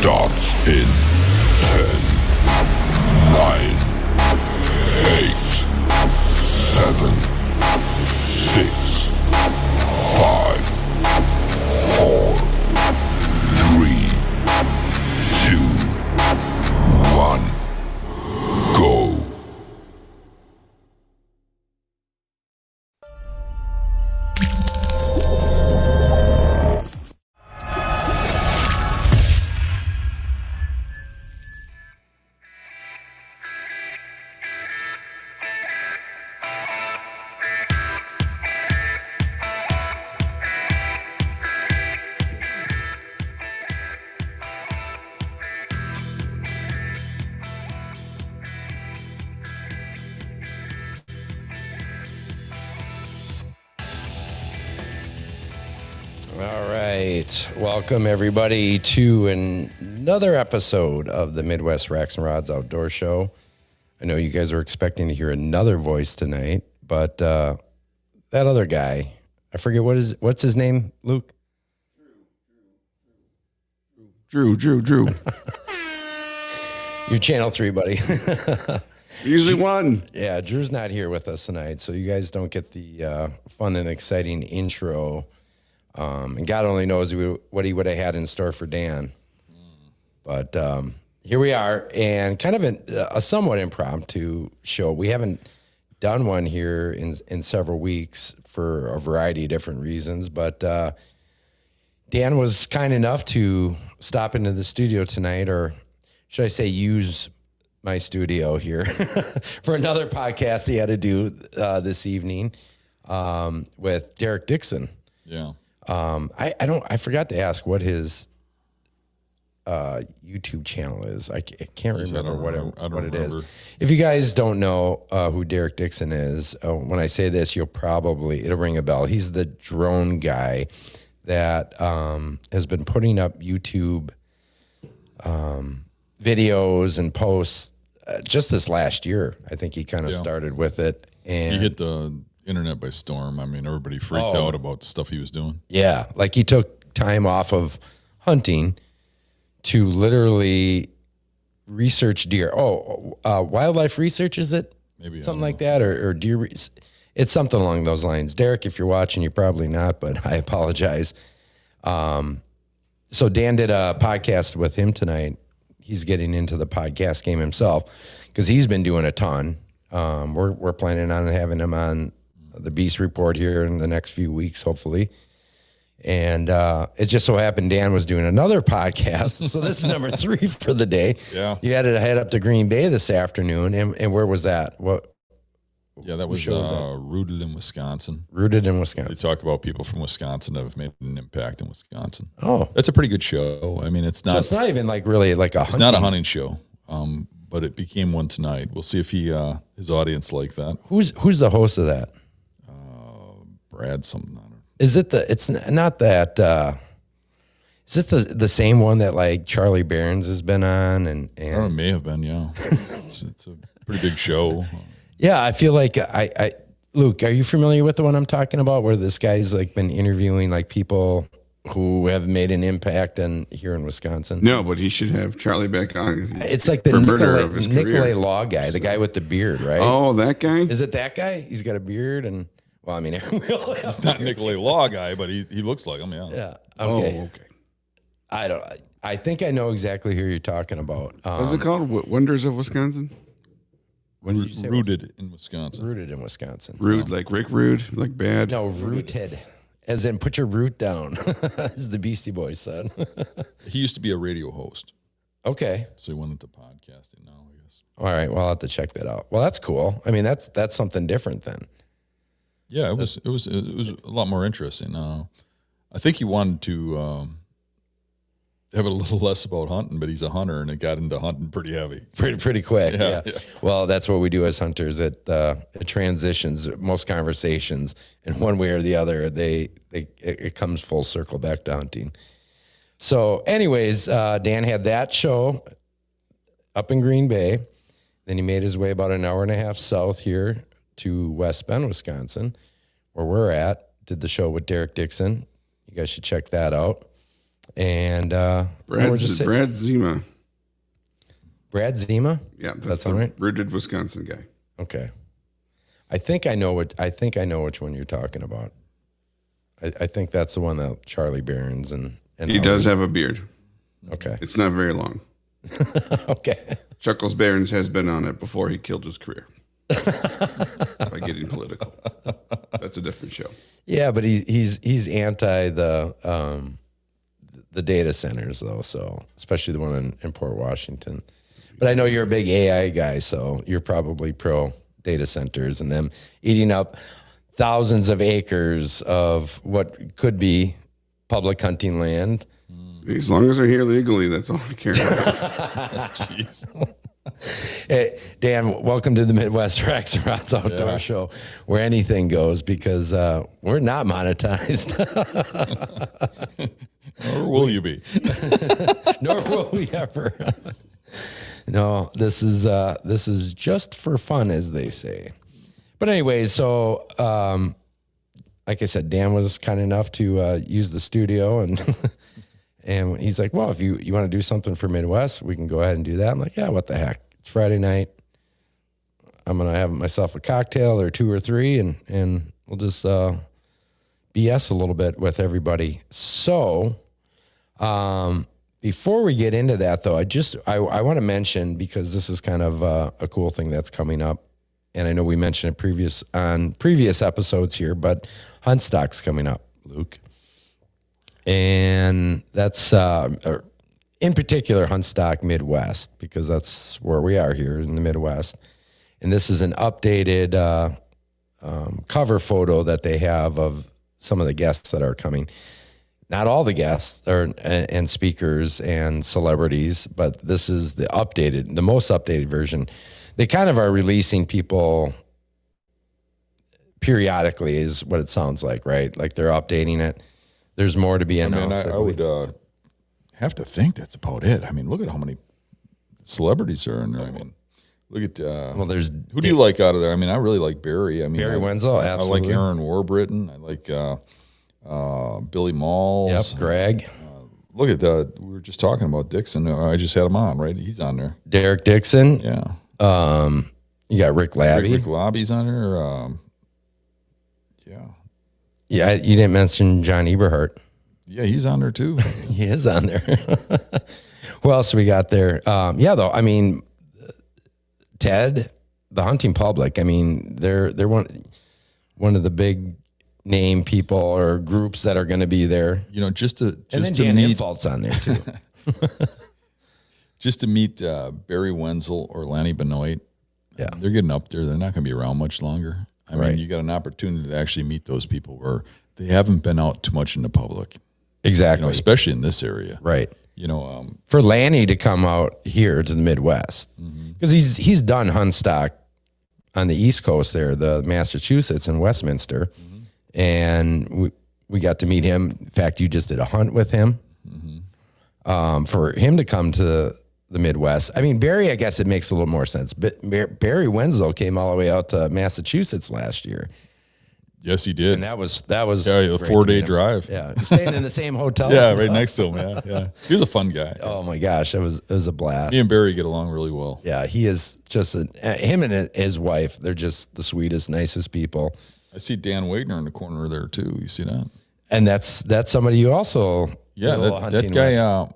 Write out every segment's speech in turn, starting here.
starts in 10, 9, 8, 7, 6, 5, 4, 3, 2, 1, go. Welcome, everybody, to another episode of the Midwest Racks and Rods Outdoor Show. I know you guys are expecting to hear another voice tonight, but that other guy, I forget what's his name, Luke? Drew. You're Channel 3, buddy. Usually one. Yeah, Drew's not here with us tonight, so you guys don't get the fun and exciting intro. And God only knows what he would have had in store for Dan. But here we are, and kind of a somewhat impromptu show. We haven't done one here in several weeks for a variety of different reasons. But Dan was kind enough to stop into the studio tonight, or should I say use my studio here for another podcast he had to do this evening with Derek Dixon. Yeah. I forgot to ask what his YouTube channel is. I can't remember what it is. If you guys don't know who Derek Dixon is, when I say this, it'll ring a bell. He's the drone guy that has been putting up YouTube videos and posts just this last year. I think he kind of started with it. And he hit the internet by storm. I mean, everybody freaked out about the stuff he was doing. Yeah, like he took time off of hunting to literally research deer. Wildlife research, is it? Maybe something like that, or deer. It's something along those lines. Derek, if you're watching, you're probably not, but I apologize. So Dan did a podcast with him tonight. He's getting into the podcast game himself because he's been doing a ton. We're planning on having him on the Beast Report here in the next few weeks, hopefully. And it just so happened Dan was doing another podcast. So this is number 3 for the day. Yeah. You had to head up to Green Bay this afternoon. And where was that? Yeah, that was Rooted in Wisconsin. Rooted in Wisconsin. They talk about people from Wisconsin that have made an impact in Wisconsin. Oh. That's a pretty good show. I mean, it's not. So it's not even like really like a hunting. It's not a hunting show. But it became one tonight. We'll see if his audience like that. Who's the host of that? Brad something. Is it it's not that? Is it the same one that like Charlie Barron's has been on? And it may have been. Yeah, it's a pretty big show. Yeah, I feel like Luke, are you familiar with the one I'm talking about, where this guy's like been interviewing like people who have made an impact here in Wisconsin? No, but he should have Charlie back on. It's like the Nicolay Law guy, the guy with the beard, right? Oh, that guy? Is it that guy? He's got a beard and, well, I mean, he's not Nicolay Law guy, but he looks like him, yeah. Yeah. Okay. Oh, okay. I think I know exactly who you're talking about. What's it called? Wonders of Wisconsin? When did you say Rooted in Wisconsin. Rooted in Wisconsin. Rude, like Rick Rude, like bad? No, rooted. As in, put your root down, as the Beastie Boys said. He used to be a radio host. Okay. So he went into podcasting now, I guess. All right. Well, I'll have to check that out. Well, that's cool. I mean, that's something different then. Yeah, it was a lot more interesting. I think he wanted to have it a little less about hunting, but he's a hunter, and it got into hunting pretty heavy. Pretty quick, yeah. Yeah. Well, that's what we do as hunters. It transitions most conversations, and one way or the other, it comes full circle back to hunting. So anyways, Dan had that show up in Green Bay. Then he made his way about an hour and a half south here to West Bend, Wisconsin, where we're at. Did the show with Derek Dixon. You guys should check that out. And Brad, we're just Brad Zima. Brad Zima. Yeah, that's all right. Bridget, Wisconsin guy. Okay, I think I know which one you're talking about. I think that's the one that Charlie Barons and he does have a beard. Okay, it's not very long. Okay, Chuckles Barons has been on it before he killed his career by getting political. That's a different show. Yeah, but he's anti the data centers though, so especially the one in Port Washington. But I know you're a big AI guy, so you're probably pro data centers and them eating up thousands of acres of what could be public hunting land. As long as they're here legally, that's all I care about. Jeez. Hey, Dan, welcome to the Midwest Rex Rods Outdoor Show, where anything goes, because we're not monetized. Or will you be? Nor will we ever. No, this is just for fun, as they say. But anyway, so like I said, Dan was kind enough to use the studio, and and he's like, "Well, if you want to do something for Midwest, we can go ahead and do that." I'm like, "Yeah, what the heck? It's Friday night. I'm gonna have myself a cocktail or two or three, and we'll just BS a little bit with everybody." So. Before we get into that, though, I want to mention, because this is kind of a cool thing that's coming up, and I know we mentioned it on previous episodes here, but Huntstock's coming up, Luke, and that's in particular Huntstock Midwest, because that's where we are here in the Midwest, and this is an updated cover photo that they have of some of the guests that are coming. Not all the guests and speakers and celebrities, but this is the most updated version. They kind of are releasing people periodically, is what it sounds like, right? Like they're updating it. There's more to be announced. I would have to think that's about it. I mean, look at how many celebrities are in there. I mean, look at there's who do you like out of there? I mean, I really like Barry. I mean, Barry Wenzel, absolutely. I like Aaron Warbritton. I like Billy Malls. Yep, Greg. Look at that. We were just talking about Dixon. I just had him on, right? He's on there. Derek Dixon. Yeah. You got Rick Labby. Rick Labby's on there. Yeah. Yeah, you didn't mention John Eberhardt. Yeah, he's on there too. He is on there. Who else we got there? Yeah, though, I mean, Ted, the hunting public, I mean, they're one of the big name people or groups that are going to be there. You know, just to Dan meet, Infalt's on there too. just to meet Barry Wenzel or Lanny Benoit. Yeah, they're getting up there. They're not going to be around much longer. I mean, you got an opportunity to actually meet those people where they haven't been out too much in the public. Exactly, you know, especially in this area. Right. You know, for Lanny to come out here to the Midwest, because he's done Huntstock on the East Coast there, the Massachusetts and Westminster. And we got to meet him. In fact, you just did a hunt with him. For him to come to the Midwest, I mean, Barry, I guess it makes a little more sense. But Barry Wenzel came all the way out to Massachusetts last year. Yes, he did. And that was a 4-day drive. Yeah, staying in the same hotel. Yeah, right next to him. Yeah. He was a fun guy. Oh my gosh, it was a blast. Me and Barry get along really well. Yeah, he is just him and his wife. They're just the sweetest, nicest people. I see Dan Wagner in the corner there too. You see that? And that's somebody you also that guy.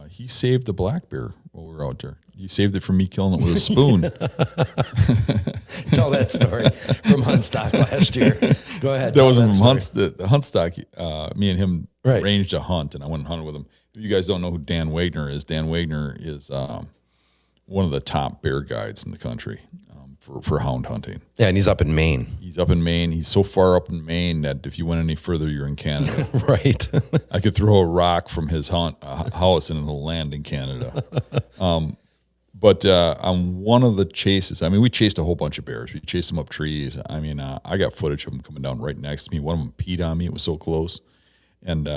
He saved the black bear while we were out there. He saved it from me killing it with a spoon. Tell that story from Huntstock last year. Go ahead. That wasn't from the Huntstock. Me and him arranged a hunt, and I went and hunted with him. If you guys don't know who Dan Wagner is, Dan Wagner is one of the top bear guides in the country for hound hunting. Yeah, and he's up in Maine. He's so far up in Maine that if you went any further, you're in Canada. Right. I could throw a rock from his house and it'll land in Canada. But on one of the chases, I mean, we chased a whole bunch of bears. We chased them up trees. I mean, I got footage of them coming down right next to me. One of them peed on me. It was so close. And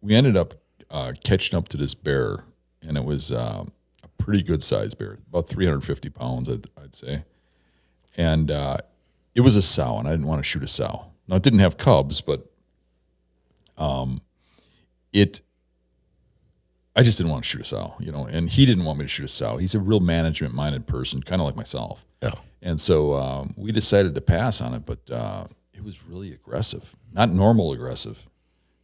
we ended up catching up to this bear, and it was a pretty good-sized bear, about 350 pounds, I'd say. And it was a sow, and I didn't want to shoot a sow. Now, it didn't have cubs, but I just didn't want to shoot a sow, and he didn't want me to shoot a sow. He's a real management-minded person, kind of like myself. Yeah. And so we decided to pass on it, but it was really aggressive, not normal aggressive,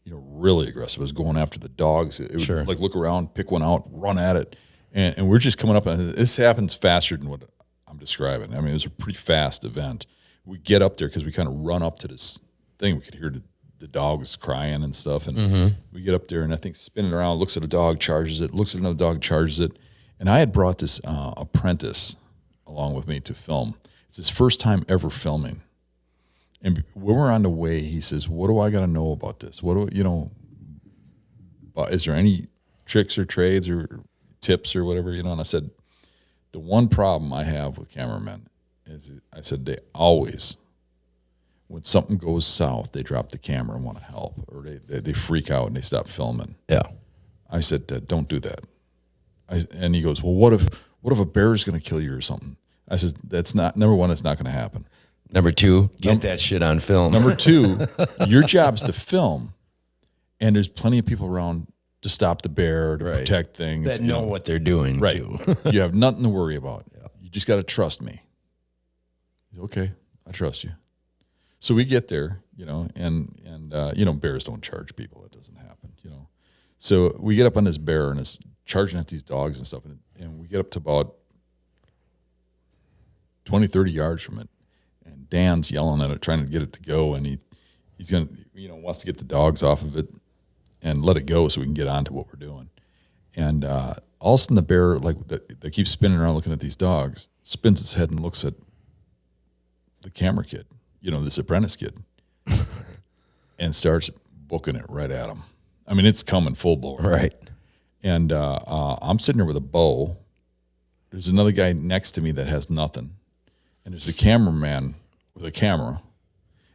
really aggressive. It was going after the dogs. It would Sure. like look around, pick one out, run at it. And we're just coming up on this happens faster than what I'm describing. I mean, it was a pretty fast event. We get up there because we kind of run up to this thing. We could hear the dogs crying and stuff. And we get up there, and I think spinning around, looks at a dog, charges it, looks at another dog, charges it. And I had brought this apprentice along with me to film. It's his first time ever filming. And when we're on the way, he says, "What do I got to know about this? Is there any tricks or trades or tips or whatever?" And I said, the one problem I have with cameramen is, I said, they always, when something goes south, they drop the camera and want to help, or they freak out and they stop filming. Yeah. I said, "Don't do that." And he goes, "Well, what if a bear is going to kill you or something?" I said, "That's not, number one, it's not going to happen. Number two, get that shit on film. Number two, your job's to film, and there's plenty of people around to stop the bear, to protect things. That know what they're doing, right. too. You have nothing to worry about. Yeah. You just got to trust me." Okay, I trust you. So we get there, and bears don't charge people. That doesn't happen, So we get up on this bear, and it's charging at these dogs and stuff, and we get up to about 20, 30 yards from it. And Dan's yelling at it, trying to get it to go, and he's going to, wants to get the dogs off of it and let it go so we can get on to what we're doing. And all of a sudden the bear, they keep spinning around looking at these dogs, spins its head and looks at the camera kid, this apprentice kid, and starts booking it right at him. I mean, it's coming full blown. Right. And I'm sitting there with a bow. There's another guy next to me that has nothing. And there's a cameraman with a camera.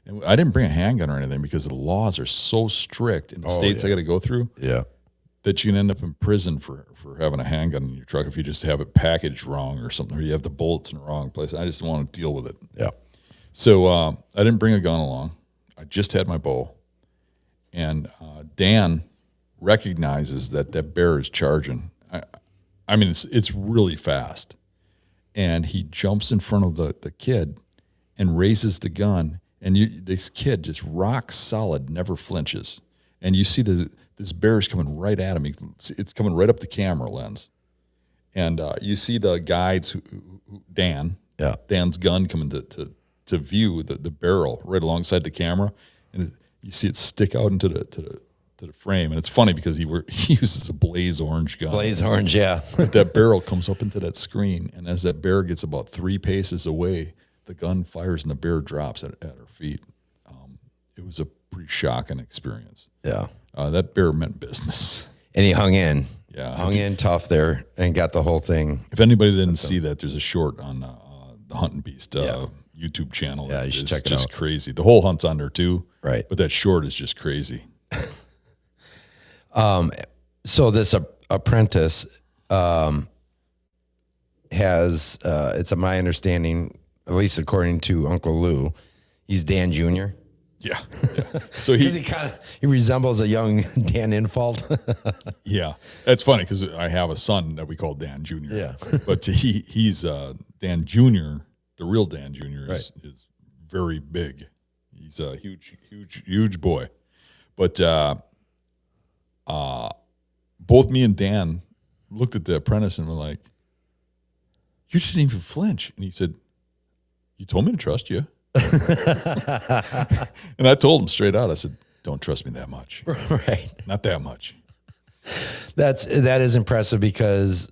And I didn't bring a handgun or anything because the laws are so strict in the states I got to go through that you can end up in prison for having a handgun in your truck if you just have it packaged wrong or something, or you have the bullets in the wrong place. I just don't want to deal with it. Yeah. So I didn't bring a gun along. I just had my bow. And Dan recognizes that bear is charging. I mean, it's really fast. And he jumps in front of the kid and raises the gun. And this kid just rock solid, never flinches. And you see this bear is coming right at him. It's coming right up the camera lens. And you see the guides, Dan's gun coming to view the barrel right alongside the camera. And you see it stick out into the frame. And it's funny because he uses a blaze orange gun. Blaze orange, yeah. But that barrel comes up into that screen, and as that bear gets about 3 paces away, the gun fires and the bear drops at her feet. It was a pretty shocking experience. Yeah. That bear meant business. And he hung in. Yeah. Hung in tough there and got the whole thing. If anybody didn't see that, there's a short on the Hunt and Beast YouTube channel. Yeah, you should check it out. It's just crazy. The whole hunt's on there too. Right. But that short is just crazy. So this apprentice has, it's my understanding, at least according to Uncle Lou, he's Dan Jr. Yeah. So he resembles a young Dan Infalt. Yeah, that's funny because I have a son that we call Dan Jr. Yeah, but he's Dan Jr. The real Dan Jr. is very big. He's a huge boy. But both me and Dan looked at the apprentice and were like, "You didn't even flinch." And he said, "You told me to trust you." And I told him straight out, I said, "Don't trust me that much." Right. Not that much. That is impressive because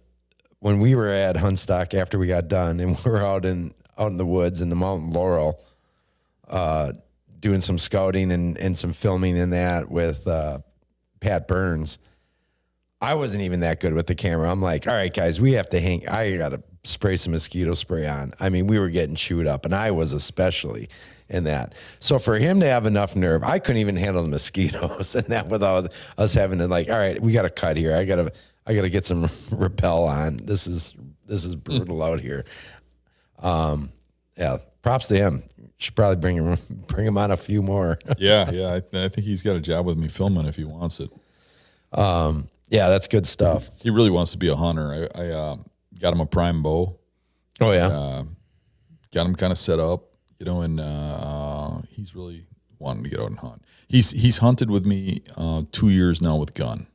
when we were at Huntstock after we got done and we were out in the woods in the Mountain Laurel, doing some scouting and some filming in that with Pat Burns, I wasn't even that good with the camera. I'm like, all right, guys, we have to I got to spray some mosquito spray on. I mean, we were getting chewed up, and I was especially in that. So for him to have enough nerve, I couldn't even handle the mosquitoes and that without us having to like, all right, we got to cut here. I gotta get some rappel on. This is brutal out here. Yeah, props to him. Should probably bring him on a few more. Yeah. I think he's got a job with me filming if he wants it. Yeah, that's good stuff. He really wants to be a hunter. I got him a prime bow. Oh yeah. Got him kind of set up, and he's really wanting to get out and hunt. He's hunted with me 2 years now with gun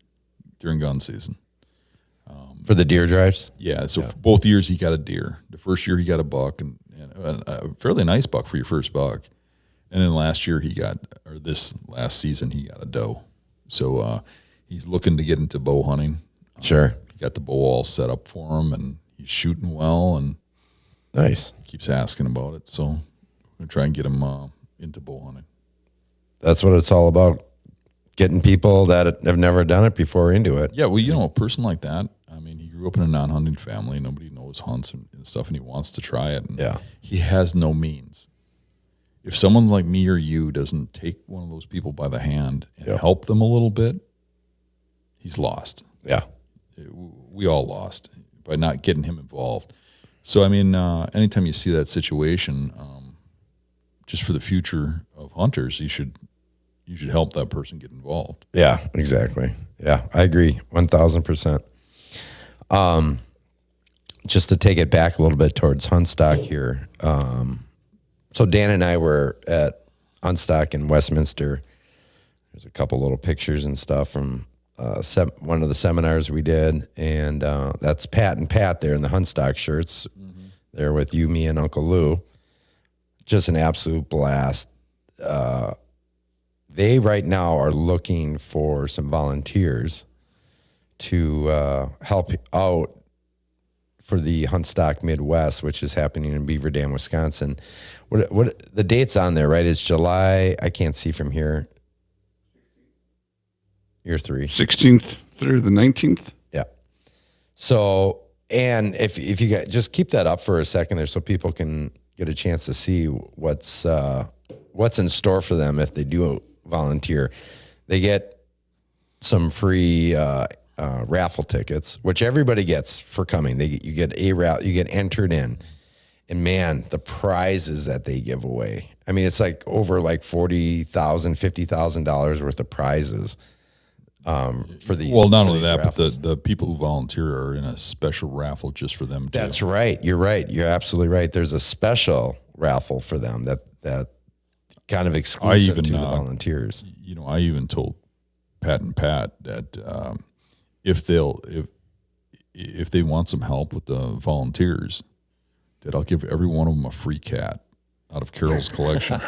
during gun season. For the deer drives? Yeah, so for both years he got a deer. The first year he got a buck, and a fairly nice buck for your first buck. And then this last season he got a doe. So he's looking to get into bow hunting. Sure. He got the bow all set up for him, and he's shooting well, and nice. Keeps asking about it. So we're going to try and get him into bow hunting. That's what it's all about. Getting people that have never done it before into it. Yeah, well, a person like that, I mean, he grew up in a non-hunting family. Nobody knows hunts and stuff, and he wants to try it. And he has no means. If someone like me or you doesn't take one of those people by the hand and help them a little bit, he's lost. Yeah. We all lost by not getting him involved. So, I mean, anytime you see that situation, just for the future of hunters, you should help that person get involved. Yeah, exactly. Yeah, I agree 1,000%. Just to take it back a little bit towards Huntstock here. So Dan and I were at Huntstock in Westminster. There's a couple little pictures and stuff from one of the seminars we did, and that's Pat and Pat there in the Huntstock shirts. There with you, me, and Uncle Lou. Just an absolute blast. They right now are looking for some volunteers to help out for the Huntstock Midwest, which is happening in Beaver Dam, Wisconsin. What the date's on there, right? It's July. I can't see from here. Year 3. 16th through the 19th. Yeah. So, and if you guys just keep that up for a second there, so people can get a chance to see what's in store for them if they do volunteer. They get some free raffle tickets, which everybody gets for coming. You get entered in, and man, the prizes that they give away. I mean, it's like over like $40,000, $50,000 worth of prizes. For these. Well, not only that, raffles. But the people who volunteer are in a special raffle just for them too. That's right. You're right. You're absolutely right. There's a special raffle for them that kind of exclusive to the volunteers. I even told Pat and Pat that if they want some help with the volunteers, that I'll give every one of them a free cat out of Carol's collection.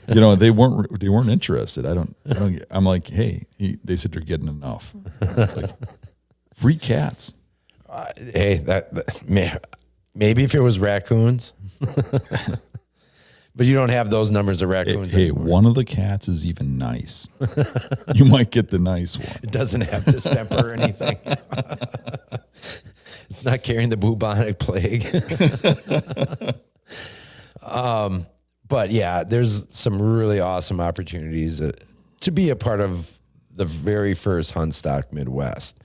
And they weren't interested. I'm like, hey, they said they're getting enough. Like, free cats. Hey, maybe if it was raccoons, but you don't have those numbers of raccoons. Hey, one of the cats is even nice. You might get the nice one. It doesn't have distemper or anything. It's not carrying the bubonic plague. But yeah, there's some really awesome opportunities to be a part of the very first Huntstock Midwest.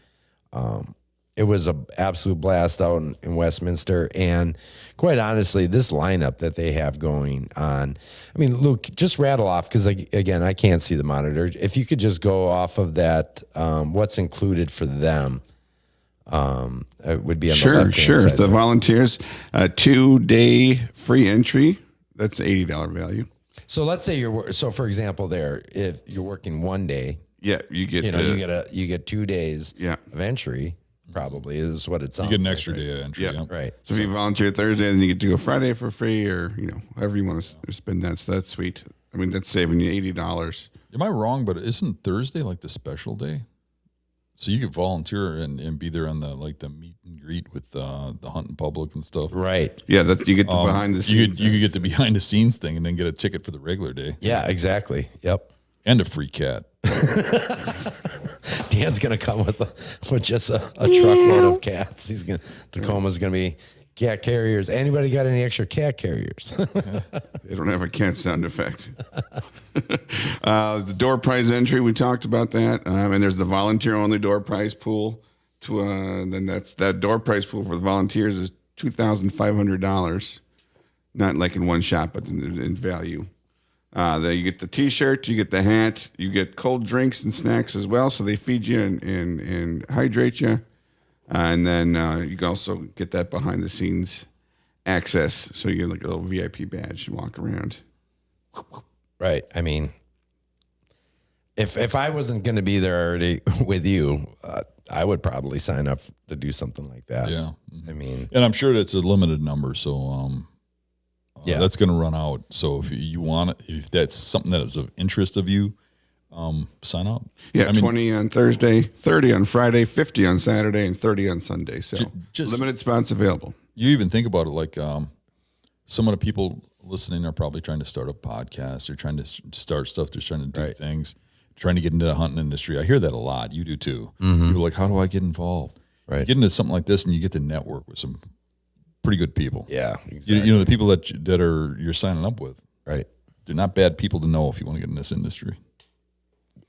It was an absolute blast out in Westminster. And quite honestly, this lineup that they have going on, I mean, Luke, just rattle off, because again, I can't see the monitor. If you could just go off of that, what's included for them, it would be on the left-hand side. The volunteers, 2-day free entry. That's $80 value. So let's say for example, if you're working 1 day, you get you get 2 days of entry. Probably is what it sounds. You get an like, extra day of entry. Yeah. Right. So if you volunteer Thursday, then you get to go Friday for free, or however you want to spend that. So that's sweet. I mean, that's saving you $80. Am I wrong? But isn't Thursday like the special day? So you could volunteer and be there on the meet and greet with the hunting public and stuff. Right. Yeah, that you get the behind the scenes. You could get the behind the scenes thing and then get a ticket for the regular day. Yeah, exactly. Yep. And a free cat. Dan's gonna come with just a truckload of cats. Tacoma's gonna be cat carriers. Anybody got any extra cat carriers? They don't have a cat sound effect. The door prize entry, we talked about that. And there's the volunteer only door prize pool. Then that door prize pool for the volunteers is $2,500. Not like in one shot, but in value. You get the T-shirt, you get the hat, you get cold drinks and snacks as well. So they feed you and hydrate you, and then you can also get that behind the scenes access. So you get like a little VIP badge and walk around. Right. I mean, if I wasn't going to be there already with you, I would probably sign up to do something like that. Yeah. I mean, and I'm sure that's a limited number. So, that's going to run out. So if you want it, if that's something that is of interest of you, sign up. Yeah. 20 on Thursday, 30 on Friday, 50 on Saturday, and 30 on Sunday. So just limited spots available. You even think about it like some of the people listening are probably trying to start a podcast. They're trying to start stuff. They're trying to do things, trying to get into the hunting industry. I hear that a lot. You do too. People are like, how do I get involved? Right. You get into something like this and you get to network with some pretty good people. Yeah, exactly. You know, the people that you're signing up with. Right. They're not bad people to know if you want to get in this industry.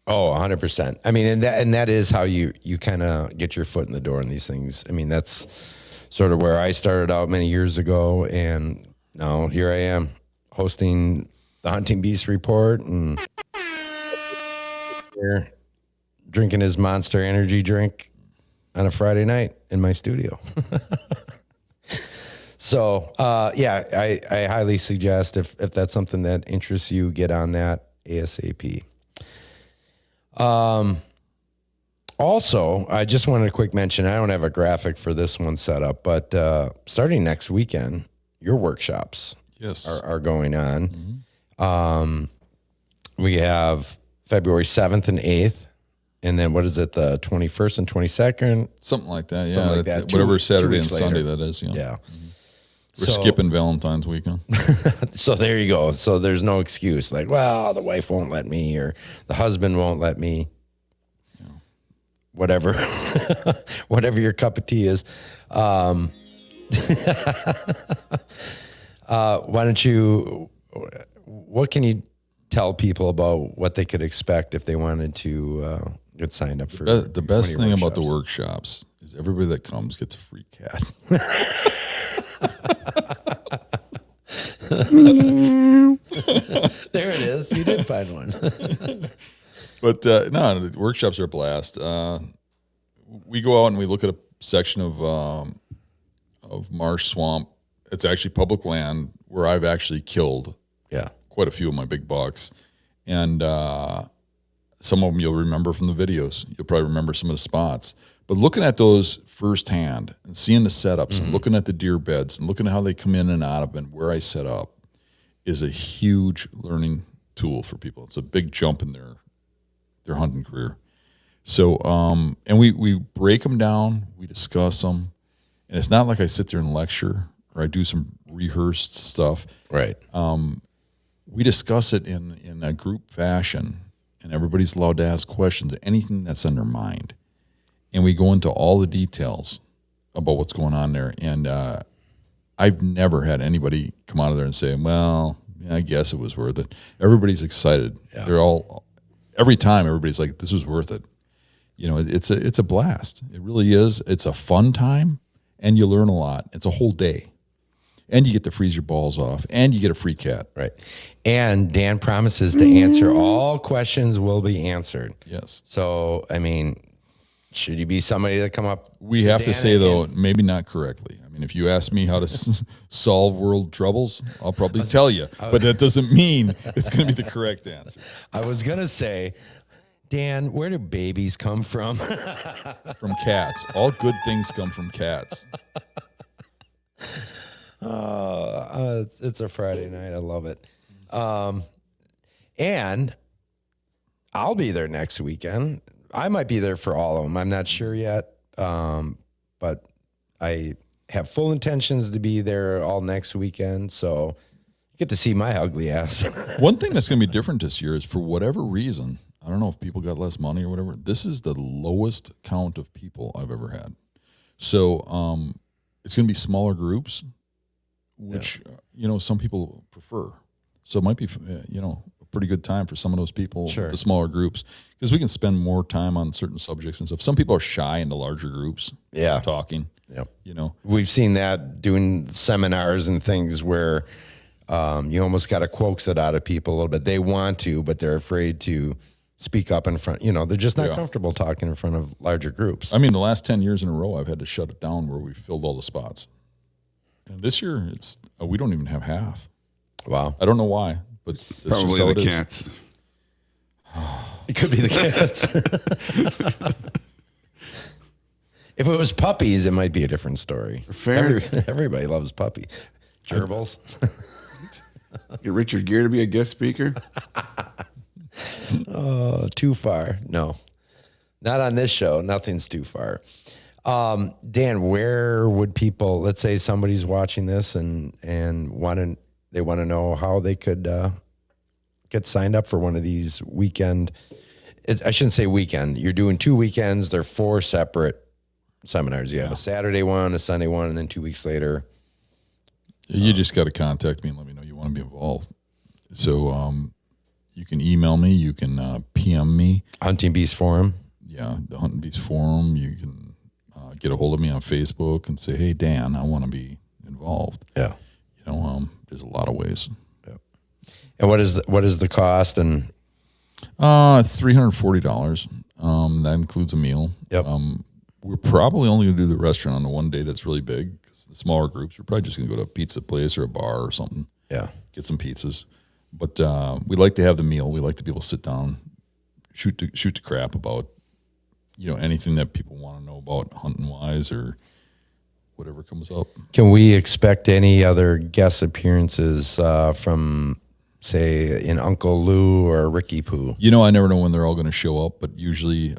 Oh, 100%. I mean, and that is how you kind of get your foot in the door in these things. I mean, that's sort of where I started out many years ago, and now here I am hosting the Hunting Beast Report, and here drinking his Monster Energy drink on a Friday night in my studio. So, I highly suggest if that's something that interests you, get on that ASAP. Also, I just wanted a quick mention. I don't have a graphic for this one set up, but starting next weekend, your workshops are going on. We have February 7th and 8th. And then what is it, the 21st and 22nd? Something like that, yeah. Something like that. Whatever Saturday and later. Sunday that is, yeah. Yeah. We're skipping Valentine's weekend. So there you go. So there's no excuse like, well, the wife won't let me or the husband won't let me. Yeah. Whatever. Whatever your cup of tea is. Why don't you, what can you tell people about what they could expect if they wanted to get signed up for the best thing about the workshops is everybody that comes gets a free cat. There it is. You did find one. But no, the workshops are a blast. We go out and we look at a section of marsh swamp. It's actually public land where I've actually killed quite a few of my big bucks. And some of them you'll remember from the videos. You'll probably remember some of the spots. But looking at those firsthand and seeing the setups and looking at the deer beds and looking at how they come in and out of and where I set up is a huge learning tool for people. It's a big jump in their hunting career. So, and we break them down, we discuss them, and it's not like I sit there and lecture or I do some rehearsed stuff. Right. We discuss it in a group fashion, and everybody's allowed to ask questions, anything that's on their mind. And we go into all the details about what's going on there. And I've never had anybody come out of there and say, well, yeah, I guess it was worth it. Everybody's excited. Yeah. They're all, every time everybody's like, this was worth it. You know, it's a blast. It really is. It's a fun time, and you learn a lot. It's a whole day. And you get to freeze your balls off, and you get a free cat. Right. And Dan promises to answer all questions will be answered. Yes. So, I mean, should you be somebody that come up? We have to say, though, maybe not correctly. I mean, if you ask me how to solve world troubles, I'll probably tell you. But that doesn't mean it's going to be the correct answer. I was going to say, Dan, where do babies come from? From cats. All good things come from cats. It's a Friday night. I love it. And I'll be there next weekend. I might be there for all of them. I'm not sure yet. But I have full intentions to be there all next weekend. So you get to see my ugly ass. One thing that's going to be different this year is, for whatever reason, I don't know if people got less money or whatever, this is the lowest count of people I've ever had. So it's going to be smaller groups, which, you know, some people prefer. So it might be, you know, a pretty good time for some of those people, the smaller groups, because we can spend more time on certain subjects and stuff. Some people are shy in the larger groups talking. Yep. You know, we've seen that doing seminars and things where You almost got to coax it out of people a little bit. They want to, but they're afraid to speak up in front. They're just not comfortable talking in front of larger groups. I mean, the last 10 years in a row, I've had to shut it down where we filled all the spots. And this year, we don't even have half. Wow. I don't know why, but this Probably is how the it is. cats. It could be the cats. If it was puppies, it might be a different story. Ferrets. Everybody loves puppy. Gerbils. Get Richard Gere to be a guest speaker. Oh, too far. No, not on this show. Nothing's too far. Dan, where would people, let's say somebody's watching this and they want to know how they could get signed up for one of these weekend. I shouldn't say weekend. You're doing 2 weekends. They're 4 separate seminars. You have a Saturday one, a Sunday one, and then 2 weeks later. You just got to contact me and let me know you want to be involved. So you can email me. You can PM me. Hunting Beast Forum. Yeah, the Hunting Beast Forum. You can get a hold of me on Facebook and say, hey, Dan, I want to be involved. Yeah. There's a lot of ways. Yeah. And what is the cost? And it's $340. That includes a meal. Yep. We're probably only going to do the restaurant on the one day that's really big. Because the smaller groups, we're probably just going to go to a pizza place or a bar or something. Yeah. Get some pizzas. But we like to have the meal. We like to be able to sit down, shoot the crap about, anything that people want to know about hunting wise or whatever comes up. Can we expect any other guest appearances from, say, in Uncle Lou or Ricky Poo? I never know when they're all going to show up, but usually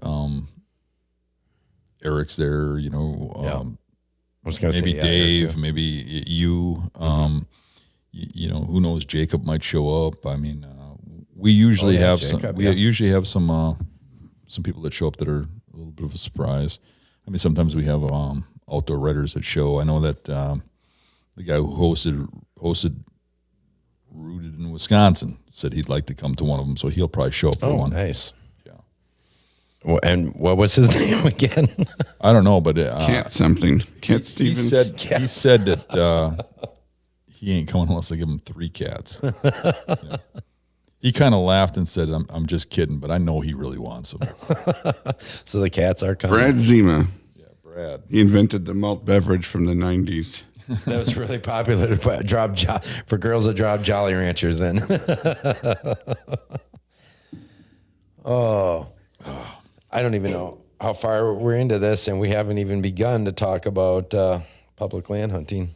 Eric's there, I was going to maybe say Dave, maybe you, who knows, Jacob might show up. I mean, we usually have Jacob, usually have some people that show up that are a little bit of a surprise. I mean, sometimes we have outdoor writers that show. I know that the guy who hosted Rooted in Wisconsin said he'd like to come to one of them, so he'll probably show up for one. Nice. Yeah. Well, and what was his name again? I don't know, but Cat something. Cat Stevens. he said that he ain't coming unless I give him 3 cats. He kind of laughed and said, I'm just kidding, but I know he really wants them. So the cats are coming. Brad Zima. Yeah, Brad. He invented the malt beverage from the 90s. That was really popular for girls that drop Jolly Ranchers in. I don't even know how far we're into this, and we haven't even begun to talk about public land hunting.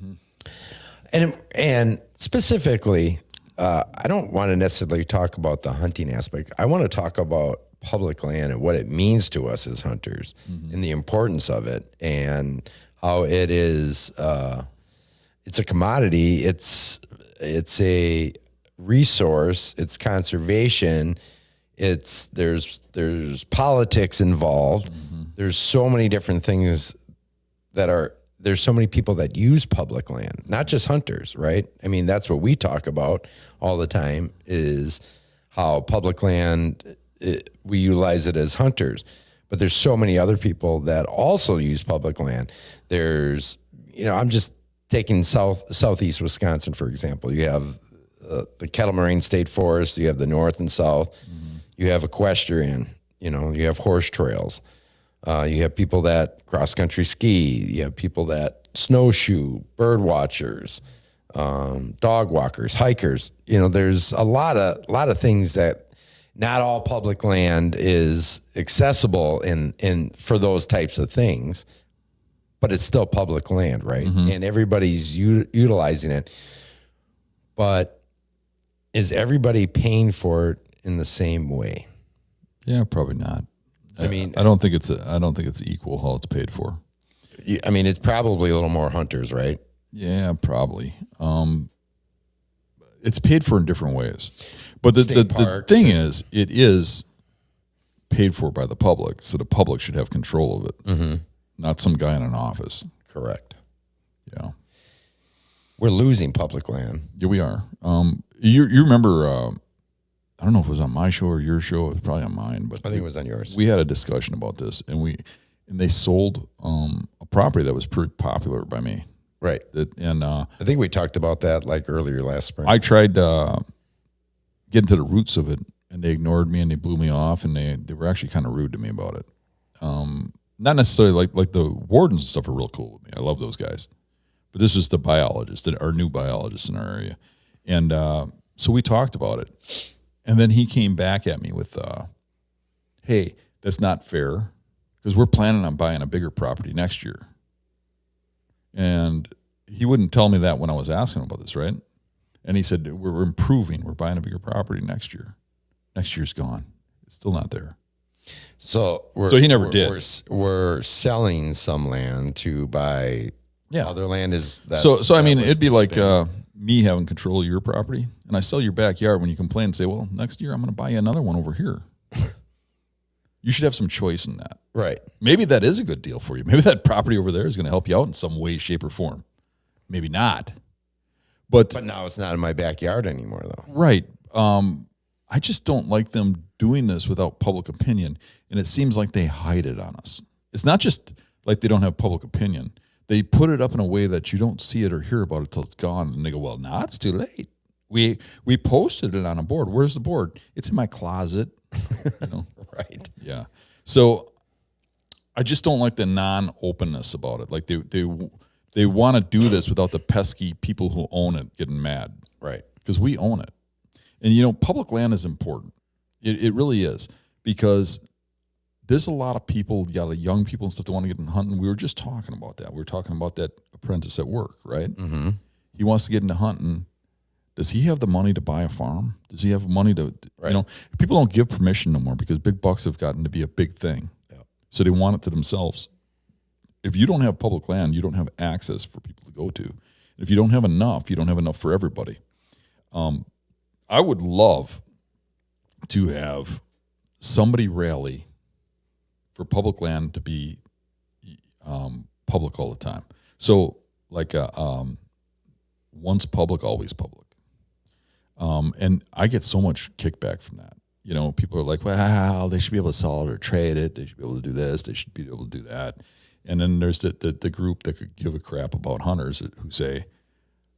Mm-hmm. And specifically, I don't want to necessarily talk about the hunting aspect. I want to talk about public land and what it means to us as hunters, and the importance of it, and how it is. It's a commodity. It's a resource. It's conservation. There's politics involved. There's so many different things there's so many people that use public land, not just hunters, right? I mean, that's what we talk about all the time, is how public land, we utilize it as hunters, but there's so many other people that also use public land. There's, I'm just taking southeast Wisconsin, for example. You have the Kettle Moraine State Forest, you have the north and south, you have equestrian, you have horse trails. You have people that cross-country ski. You have people that snowshoe, bird watchers, dog walkers, hikers. There's a lot of things that not all public land is accessible in for those types of things, but it's still public land, right? And everybody's utilizing it. But is everybody paying for it in the same way? Yeah, probably not. I mean, I don't think it's equal how it's paid for. I mean, it's probably a little more hunters, right? Yeah, probably. It's paid for in different ways, but the thing is, it is paid for by the public, so the public should have control of it, not some guy in an office. Correct. Yeah, we're losing public land. Yeah, we are. You remember? I don't know if it was on my show or your show. It was probably on mine, but I think it was on yours. We had a discussion about this, and they sold a property that was pretty popular by me Right. And I think we talked about that like earlier last spring. I tried getting to the roots of it, and they ignored me and they blew me off, and they were actually kind of rude to me about it. Not necessarily like the wardens and stuff are real cool with me. I love those guys. But this was the biologist, our new biologist in our area. And so we talked about it. And then he came back at me with, hey, that's not fair because we're planning on buying a bigger property next year. And he wouldn't tell me that when I was asking him about this, right? And he said, we're improving. We're buying a bigger property next year. Next year's gone. It's still not there. So he never did. We're selling some land to buy other land. So I mean, it'd be like me having control of your property, and I sell your backyard. When you complain and say, well, next year I'm going to buy you another one over here. You should have some choice in that. Right. Maybe that is a good deal for you. Maybe that property over there is going to help you out in some way, shape, or form. Maybe not. But now it's not in my backyard anymore, though. Right. I just don't like them doing this without public opinion, and it seems like they hide it on us. It's not just like they don't have public opinion. They put it up in a way that you don't see it or hear about it till it's gone, and they go, well, now it's too late. We posted it on a board. Where's the board? It's in my closet. You know? Right. Yeah. So I just don't like the non-openness about it. Like they want to do this without the pesky people who own it getting mad. Right. Because we own it. And, you know, public land is important. It really is. Because there's a lot of people, young people and stuff that want to get in hunting. We were just talking about that. We were talking about that apprentice at work, right? Mm-hmm. He wants to get into hunting. Does he have the money to buy a farm? Does he have money to, right. You know, people don't give permission no more because big bucks have gotten to be a big thing. Yep. So they want it to themselves. If you don't have public land, you don't have access for people to go to. If you don't have enough, you don't have enough for everybody. I would love to have somebody rally for public land to be public all the time. So like once public, always public. And I get so much kickback from that. You know, people are like, well, they should be able to sell it or trade it. They should be able to do this. They should be able to do that. And then there's the group that could give a crap about hunters who say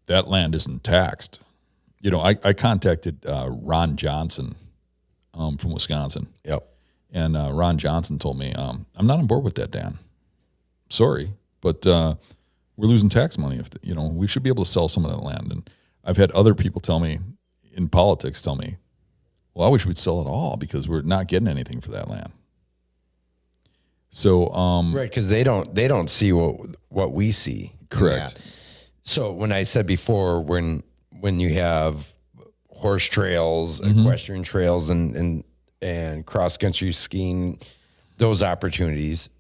that land isn't taxed. You know, I contacted Ron Johnson from Wisconsin. Yep. And Ron Johnson told me, I'm not on board with that, Dan. Sorry, but we're losing tax money. You know, we should be able to sell some of that land. And I've had other people tell me, in politics, well, I wish we'd sell it all because we're not getting anything for that land. So right, because they don't see what we see. Correct. So when I said before, when you have horse trails, equestrian trails, and cross country skiing, those opportunities,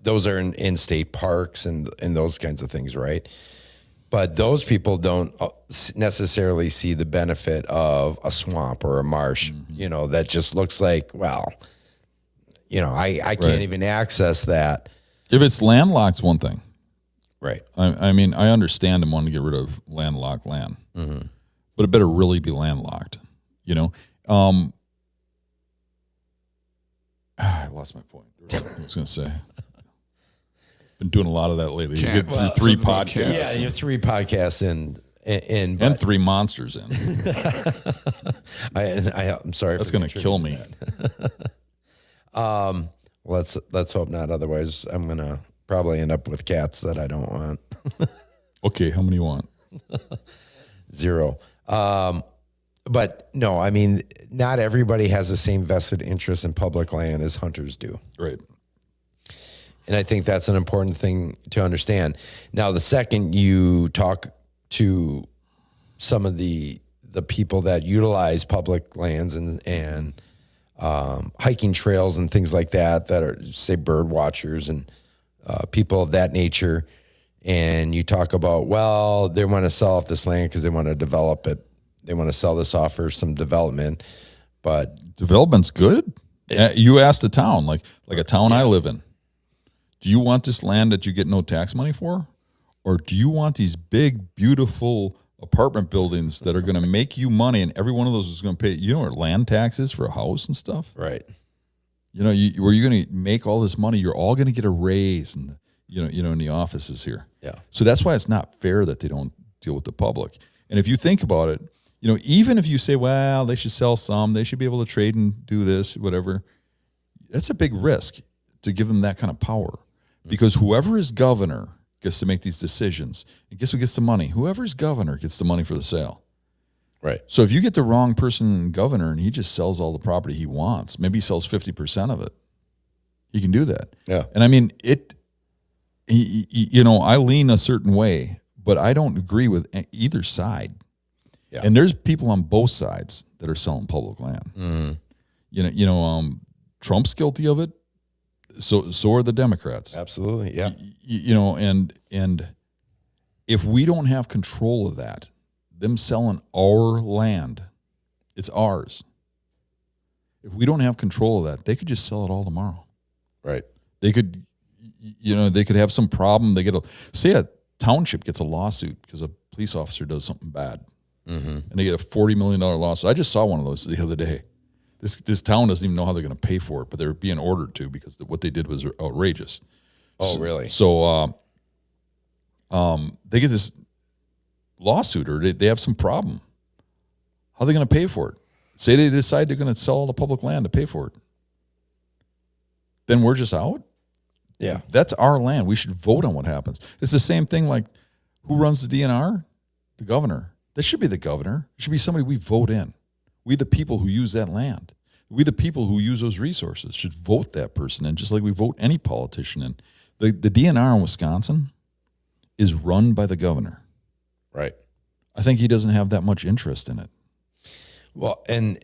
those are in state parks and those kinds of things, right? But those people don't necessarily see the benefit of a swamp or a marsh, you know, that just looks like, well, you know, I can't even access that. If it's landlocked, it's one thing. Right. I mean, I understand them wanting to get rid of landlocked land, but it better really be landlocked, you know? I lost my point. What I was going to say. Been doing a lot of that lately. You get through 3 podcasts. Yeah, you have 3 podcasts and 3 monsters in. I'm sorry. That's going to kill me. Let's hope not. Otherwise, I'm going to probably end up with cats that I don't want. Okay, how many you want? 0. But no, I mean, not everybody has the same vested interest in public land as hunters do. Right. And I think that's an important thing to understand. Now, the second you talk to some of the people that utilize public lands and hiking trails and things like that are, say, bird watchers and people of that nature, and you talk about, well, they want to sell off this land because they want to develop it. They want to sell this off for some development. But development's good. You ask the town, like a town I live in. Do you want this land that you get no tax money for? Or do you want these big, beautiful apartment buildings that are going to make you money, and every one of those is going to pay, you know what land tax is for a house and stuff? Right. You know, where you're going to make all this money, you're all going to get a raise, and in the offices here. Yeah. So that's why it's not fair that they don't deal with the public. And if you think about it, even if you say, well, they should sell some, they should be able to trade and do this, whatever, that's a big risk to give them that kind of power. Because whoever is governor gets to make these decisions. And guess who gets the money? Whoever is governor gets the money for the sale. Right. So if you get the wrong person governor and he just sells all the property he wants, maybe he sells 50% of it, he can do that. Yeah. And I mean, I lean a certain way, but I don't agree with either side. Yeah. And there's people on both sides that are selling public land. Mm-hmm. Trump's guilty of it. So are the Democrats. Absolutely. Yeah. And if we don't have control of that, them selling our land, it's ours. If we don't have control of that, they could just sell it all tomorrow. Right. They could, they could have some problem. Say a township gets a lawsuit because a police officer does something bad, and they get a $40 million lawsuit. I just saw one of those the other day. This town doesn't even know how they're going to pay for it, but they're being ordered to because what they did was outrageous. Oh, really? So they get this lawsuit, or they have some problem. How are they going to pay for it? Say they decide they're going to sell all the public land to pay for it. Then we're just out? Yeah. That's our land. We should vote on what happens. It's the same thing like who runs the DNR? The governor. That should be the governor. It should be somebody we vote in. We, the people who use that land. We, the people who use those resources, should vote that person in, just like we vote any politician in. The DNR in Wisconsin is run by the governor. Right. I think he doesn't have that much interest in it. Well, and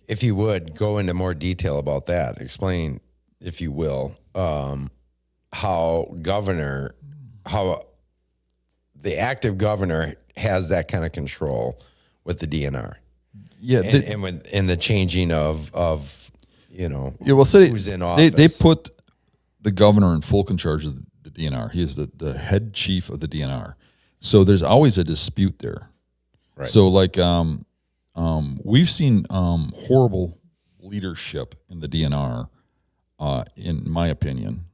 if you would go into more detail about that, explain, if you will, how the active governor has that kind of control with the DNR. Yeah, and the changing of who's in office. They put the governor in full charge of the DNR. He is the head chief of the DNR. So there's always a dispute there. Right. So we've seen horrible leadership in the DNR, in my opinion,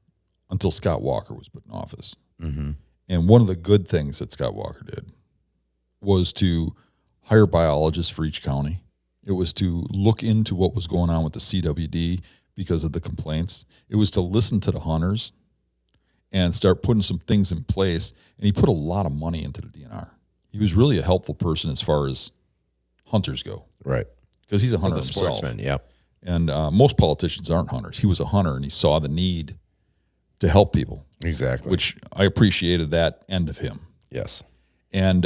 until Scott Walker was put in office. Mm-hmm. And one of the good things that Scott Walker did was to hire biologists for each county. It was to look into what was going on with the CWD because of the complaints. It was to listen to the hunters and start putting some things in place. And he put a lot of money into the DNR. He was really a helpful person as far as hunters go. Right. Because he's a hunter the himself. Sportsman, yeah. And most politicians aren't hunters. He was a hunter, and he saw the need to help people. Exactly. Which I appreciated that end of him. Yes. And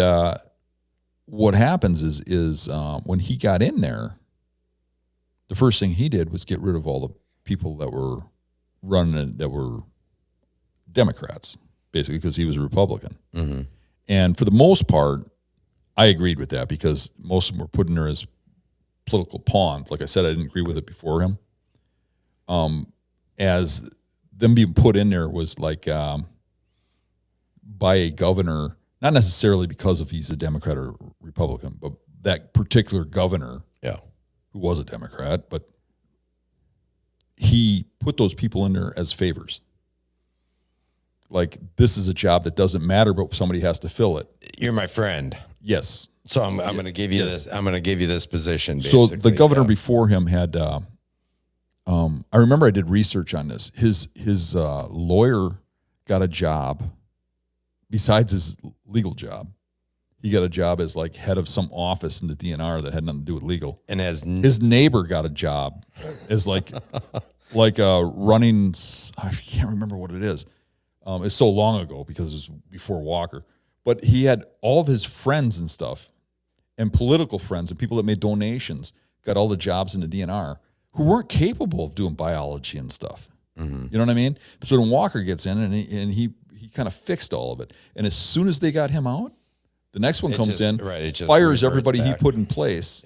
what happens is when he got in there, the first thing he did was get rid of all the people that were running, that were Democrats, basically, because he was a Republican. Mm-hmm. And for the most part, I agreed with that because most of them were put in there as political pawns. Like I said, I didn't agree with it before him. As them being put in there was like by a governor, not necessarily because of he's a Democrat or Republican, but that particular governor, who was a Democrat, but he put those people in there as favors. Like, this is a job that doesn't matter, but somebody has to fill it. You're my friend. Yes. So I'm going to give you this. I'm going to give you this position. So Basically. the governor before him had. I remember I did research on this. His lawyer got a job. Besides his legal job, he got a job as like head of some office in the DNR that had nothing to do with legal. And as his neighbor got a job as like running. I can't remember what it is. It's so long ago because it was before Walker. But he had all of his friends and stuff, and political friends and people that made donations got all the jobs in the DNR who weren't capable of doing biology and stuff. Mm-hmm. You know what I mean? So then Walker gets in and he kind of fixed all of it. And as soon as they got him out, the next one comes in, fires everybody he put in place,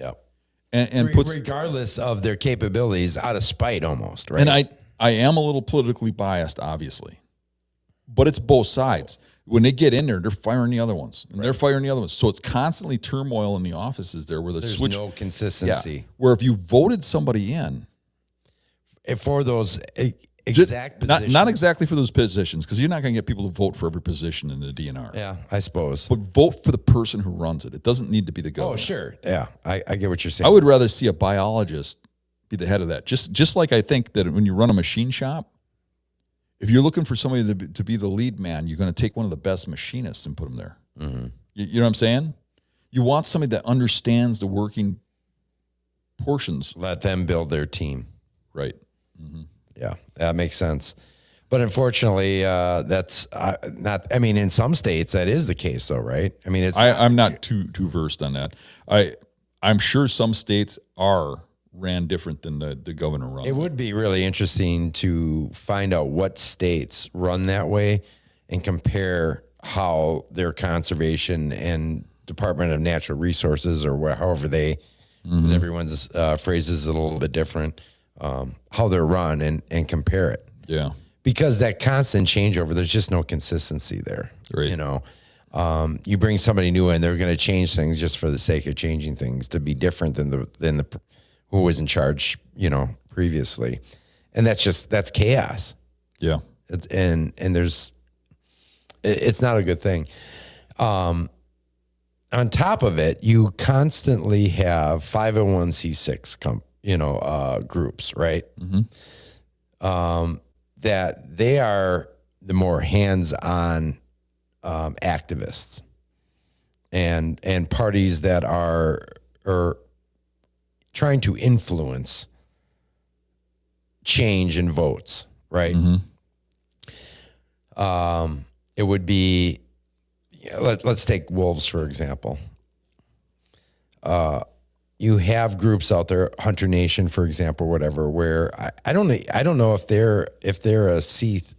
and puts, regardless of their capabilities, out of spite almost. Right. And I am a little politically biased, obviously, but it's both sides. When they get in there, they're firing the other ones, and they're firing the other ones. So it's constantly turmoil in the offices there, where there's no consistency. Yeah, where if you voted somebody in for those, exact positions. Not exactly for those positions, because you're not going to get people to vote for every position in the DNR. Yeah, I suppose. But vote for the person who runs it. It doesn't need to be the governor. Oh, sure. Yeah, I get what you're saying. I would rather see a biologist be the head of that. Just like I think that when you run a machine shop, if you're looking for somebody to be the lead man, you're going to take one of the best machinists and put them there. Mm-hmm. You know what I'm saying? You want somebody that understands the working portions. Let them build their team. Right. Yeah, that makes sense. But unfortunately, that's not. I mean, in some states that is the case, though, right? I mean, I'm not too versed on that. I'm sure some states ran different than the governor run. It would be really interesting to find out what states run that way and compare how their conservation and Department of Natural Resources, or however they, because everyone's phrases a little bit different, how they're run and compare it. Yeah. Because that constant changeover, there's just no consistency there. Right. You know, you bring somebody new in, they're going to change things just for the sake of changing things to be different than the who was in charge, you know, previously, and that's chaos. Yeah. It's not a good thing. On top of it, you constantly have 501c6 groups, right? That they are the more hands-on activists and parties that are trying to influence change in votes, right? It would be, let's take wolves, for example. You have groups out there, Hunter Nation, for example, whatever, where I don't know if they're a C6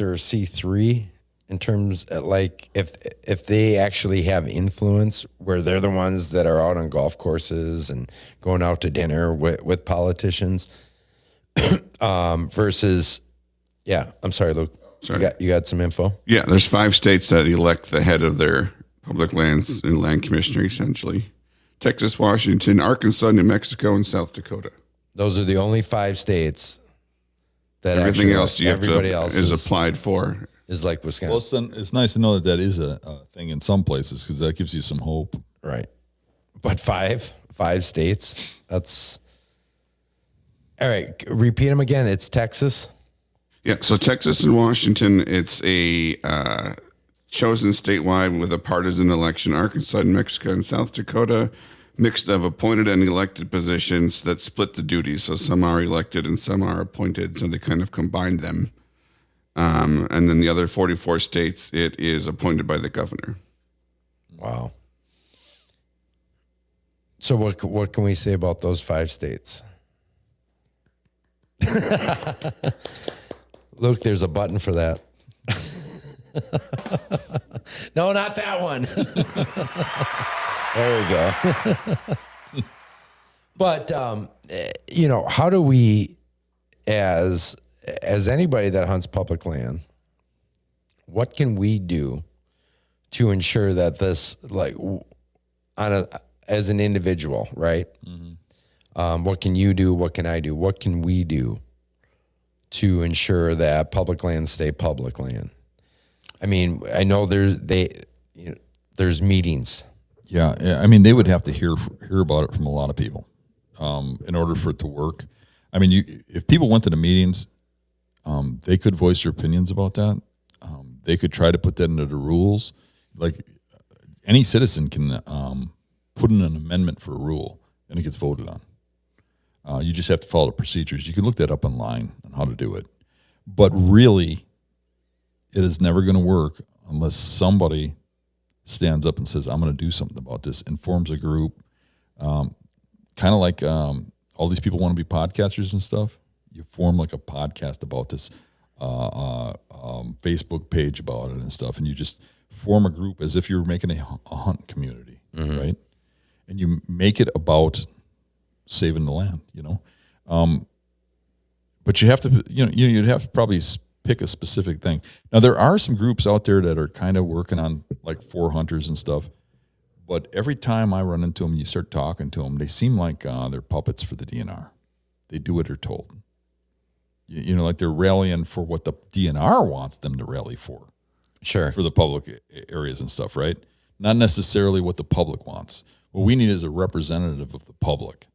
or a C3 in terms of, like, if they actually have influence, where they're the ones that are out on golf courses and going out to dinner with politicians, versus, yeah. I'm sorry, Luke. Sorry. You got some info? Yeah, there's 5 states that elect the head of their public lands and land commissioner, essentially. Texas, Washington, Arkansas, New Mexico, and South Dakota. Those are the only 5 states that everything else everybody else is applied for. Is like Wisconsin. Well, it's nice to know that is a thing in some places, because that gives you some hope. Right. But 5 states, that's... All right, repeat them again. It's Texas. Yeah, so Texas and Washington, it's a chosen statewide with a partisan election. Arkansas, New Mexico, and South Dakota, mixed of appointed and elected positions that split the duties. So some are elected and some are appointed, so they kind of combine them. And then the other 44 states, it is appointed by the governor. Wow. So what can we say about those 5 states? Luke, there's a button for that. No, not that one. There we go. But, how do we, as anybody that hunts public land, what can we do to ensure that this, like, as an individual, right? What can you do? What can I do? What can we do to ensure that public lands stay public land? I mean, I know there's meetings. Yeah. I mean, they would have to hear about it from a lot of people in order for it to work. I mean, if people went to the meetings, they could voice their opinions about that. They could try to put that into the rules. Like, any citizen can put in an amendment for a rule, and it gets voted on. You just have to follow the procedures. You can look that up online on how to do it. But really, it is never going to work unless somebody stands up and says, I'm going to do something about this, and forms a group. Kind of like all these people want to be podcasters and stuff. You form like a podcast about this, Facebook page about it and stuff, and you just form a group as if you're making a hunt community, right? And you make it about saving the land, but you have to, you'd have to probably pick a specific thing. Now, there are some groups out there that are kind of working on, like, for hunters and stuff, but every time I run into them, you start talking to them, they seem like they're puppets for the DNR. They do what they're told. You know, like they're rallying for what the DNR wants them to rally for Sure. the public areas and stuff, right? Not necessarily what the public wants. What we need is a representative of the public.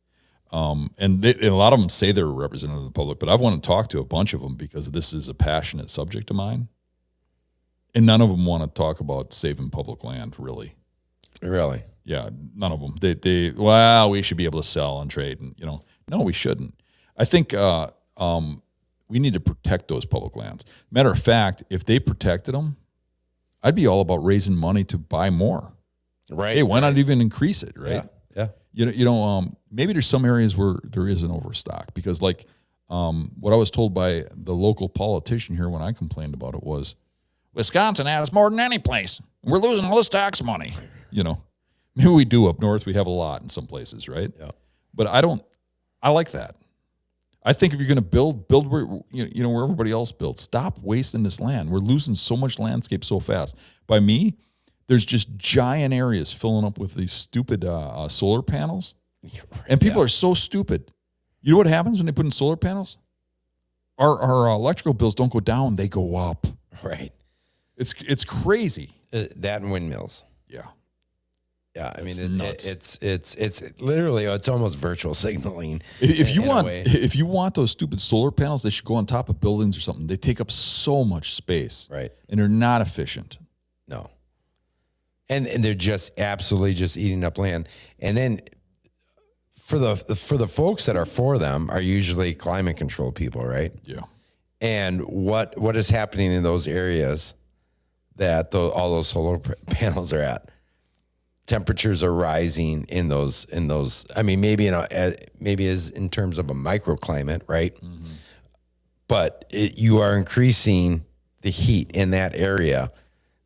And a lot of them say they're a representative of the public, but I want to talk to a bunch of them because this is a passionate subject of mine. And none of them want to talk about saving public land, really. Really? Yeah, none of them. Well, we should be able to sell and trade, and no, we shouldn't. I think we need to protect those public lands. Matter of fact, if they protected them, I'd be all about raising money to buy more. Right. Hey, why not even increase it? Right. Yeah. Maybe there's some areas where there is an overstock because, like, what I was told by the local politician here when I complained about it was, Wisconsin has more than any place. We're losing all this tax money. Maybe we do up north. We have a lot in some places, right? Yeah. But I like that. I think if you're going to build where where everybody else builds. Stop wasting this land. We're losing so much landscape so fast. By me, there's just giant areas filling up with these stupid solar panels, and people are so stupid. You know what happens when they put in solar panels? Our electrical bills don't go down; they go up. Right. It's crazy. That and windmills. Yeah. Yeah, I mean, nuts. it's literally, it's almost virtual signaling. If you want those stupid solar panels, they should go on top of buildings or something. They take up so much space, right? And they're not efficient. No, and they're just absolutely just eating up land. And then for the folks that are for them are usually climate control people, right? Yeah. And what is happening in those areas that all those solar panels are at? Temperatures are rising in those. I mean, maybe as in terms of a microclimate, right? Mm-hmm. But you are increasing the heat in that area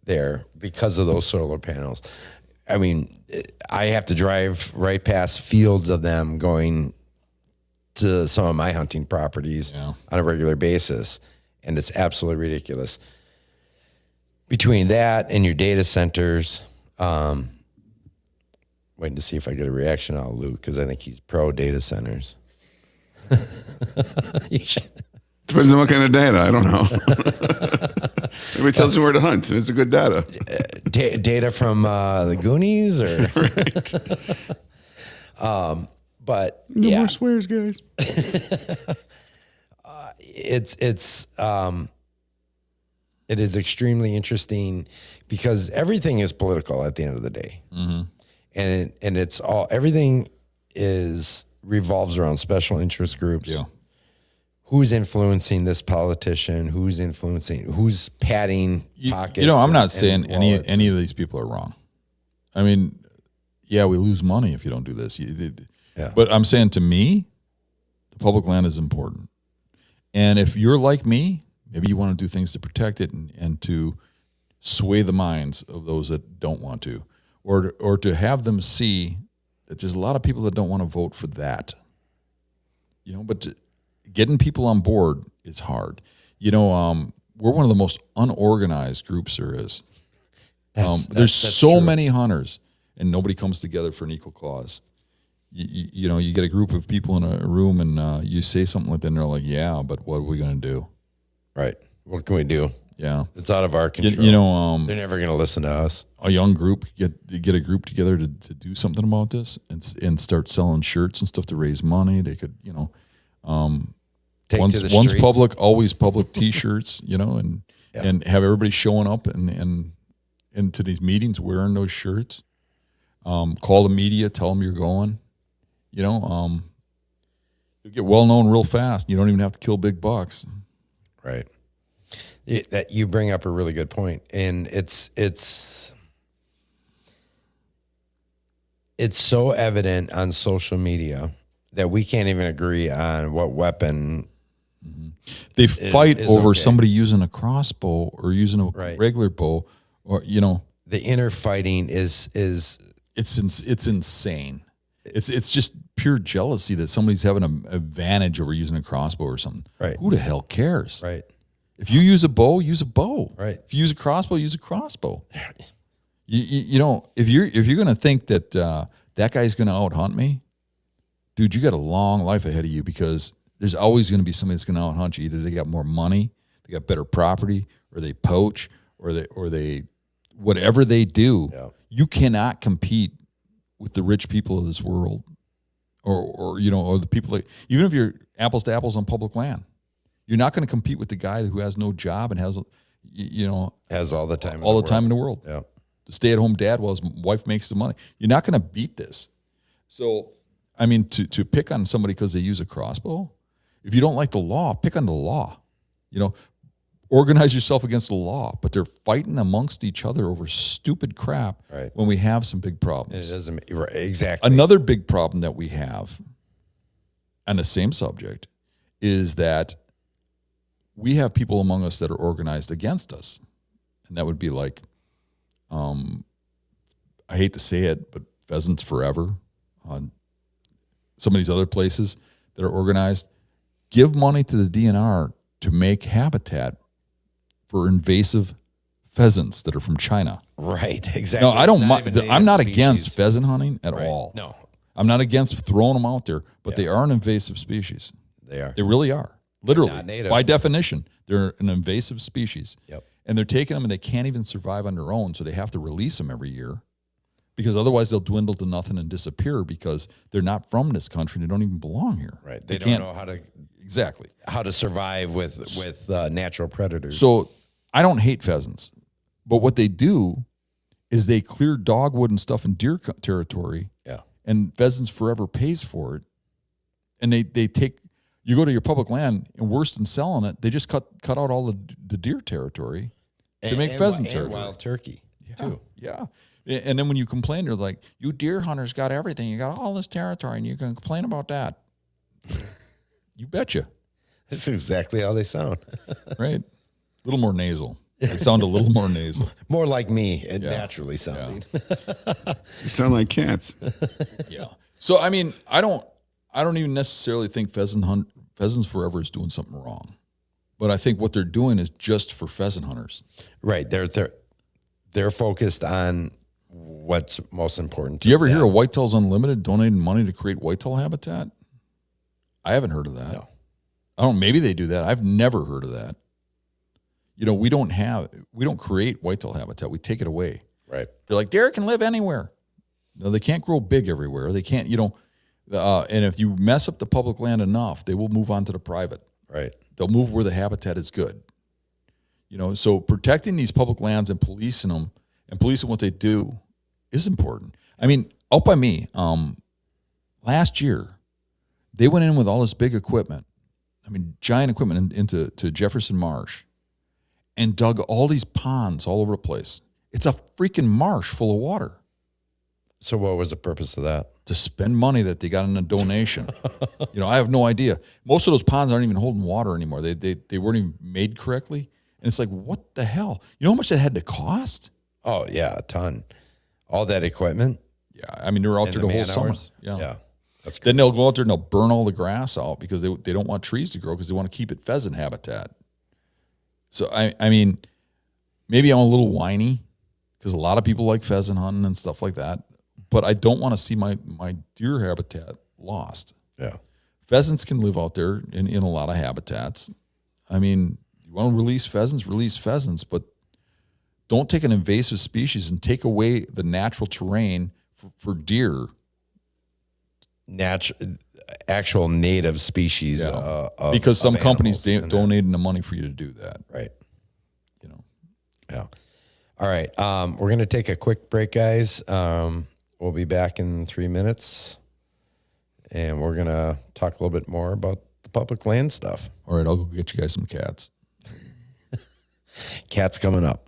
there because of those solar panels. I mean, I have to drive right past fields of them going to some of my hunting properties on a regular basis, and it's absolutely ridiculous. Between that and your data centers. Waiting to see if I get a reaction out of Luke because I think he's pro data centers. Depends on what kind of data. I don't know. Maybe it tells you where to hunt. It's a good data. Data from the Goonies, or but no more swears, guys. It is extremely interesting because everything is political at the end of the day. Mm-hmm. And it's all, everything revolves around special interest groups. Yeah. Who's influencing this politician? Who's padding pockets? I'm not saying any of these people are wrong. I mean, yeah, we lose money if you don't do this. But I'm saying, to me, the public land is important. And if you're like me, maybe you want to do things to protect it and to sway the minds of those that don't want to. Or to have them see that there's a lot of people that don't want to vote for that. But getting people on board is hard. We're one of the most unorganized groups there is. There's so many hunters, and nobody comes together for an equal cause. You get a group of people in a room, and you say something like that, and they're like, "Yeah, but what are we going to do?" Right. What can we do? Yeah, it's out of our control. They're never going to listen to us. A young group get a group together to do something about this and start selling shirts and stuff to raise money. They could, once public, always public T-shirts, and have everybody showing up and into these meetings wearing those shirts. Call the media, tell them you're going. You'll get well known real fast. You don't even have to kill big bucks. Right. That you bring up a really good point, and it's so evident on social media that we can't even agree on what weapon. Mm-hmm. They fight over somebody using a crossbow or using a regular bow, or the inner fighting is it's insane. It's just pure jealousy that somebody's having an advantage over using a crossbow or something. Right? Who the hell cares? Right. If you use a bow, use a bow. Right. If you use a crossbow, use a crossbow. If you're going to think that that guy's going to out hunt me, dude, you got a long life ahead of you, because There's always going to be somebody that's going to out hunt you. Either they got more money, they got better property, or they poach, or they whatever they do. Yeah. You cannot compete with the rich people of this world, or the people that, even if you're apples to apples on public land, you're not going to compete with the guy who has no job and has Has all the time. time in the world. Yeah. The stay-at-home dad while his wife makes the money. You're not going to beat this. So, I mean, to pick on somebody because they use a crossbow, if you don't like the law, pick on the law. Organize yourself against the law. But they're fighting amongst each other over stupid crap when we have some big problems. It doesn't exactly. Another big problem that we have on the same subject is that we have people among us that are organized against us. And that would be like, I hate to say it, but Pheasants Forever, some of these other places that are organized, give money to the DNR to make habitat for invasive pheasants that are from China. Right, exactly. No, I don't. I'm not against pheasant hunting at all. No, I'm not against throwing them out there, but they are an invasive species. they are. They really are. Literally, not native. by definition, they're an invasive species. Yep. And they're taking them and they can't even survive on their own, so they have to release them every year because otherwise they'll dwindle to nothing and disappear because they're not from this country and they don't even belong here. Right. They don't know how to survive with natural predators. So I don't hate pheasants, but what they do is they clear dogwood and stuff in deer territory. Yeah. And Pheasants Forever pays for it. And they take, you go to your public land and worse than selling it, they just cut out all the deer territory to make pheasant territory. And wild turkey too. Yeah. And then when you complain, you're like, you deer hunters got everything. You got all this territory and you can complain about that. You betcha. That's exactly how they sound. Right? A little more nasal. They sound a little more nasal. More like me, naturally sounding. You sound like cats. Yeah. So I mean, I don't even necessarily think Pheasants Forever is doing something wrong, but I think what they're doing is just for pheasant hunters. Right. They're focused on what's most important. Do you ever hear of Whitetails Unlimited donating money to create whitetail habitat? I haven't heard of that. No. I don't. Maybe they do that. I've never heard of that. We don't create whitetail habitat. We take it away. Right. They're like, deer can live anywhere. No, they can't grow big everywhere. They can't, and if you mess up the public land enough, they will move on to the private. Right. They'll move where the habitat is good. So protecting these public lands and policing them and policing what they do is important. I mean, out by me, last year, they went in with all this big equipment. I mean, giant equipment into Jefferson Marsh and dug all these ponds all over the place. It's a freaking marsh full of water. So what was the purpose of that? To spend money that they got in a donation. I have no idea. Most of those ponds aren't even holding water anymore. They weren't even made correctly. And it's like, what the hell? You know how much that had to cost? Oh, yeah, a ton. All that equipment. Yeah, I mean, they were out there the whole summer. Yeah. That's Then they'll go out there and they'll burn all the grass out because they don't want trees to grow because they want to keep it pheasant habitat. So, I mean, maybe I'm a little whiny because a lot of people like pheasant hunting and stuff like that, but I don't want to see my deer habitat lost. Yeah. Pheasants can live out there in a lot of habitats. I mean, you want to release pheasants, but don't take an invasive species and take away the natural terrain for deer. Actual native species. Because some companies donating the money for you to do that. Right. Yeah. All right. We're going to take a quick break, guys. We'll be back in 3 minutes, and we're going to talk a little bit more about the public land stuff. All right, I'll go get you guys some cats. Cats coming up.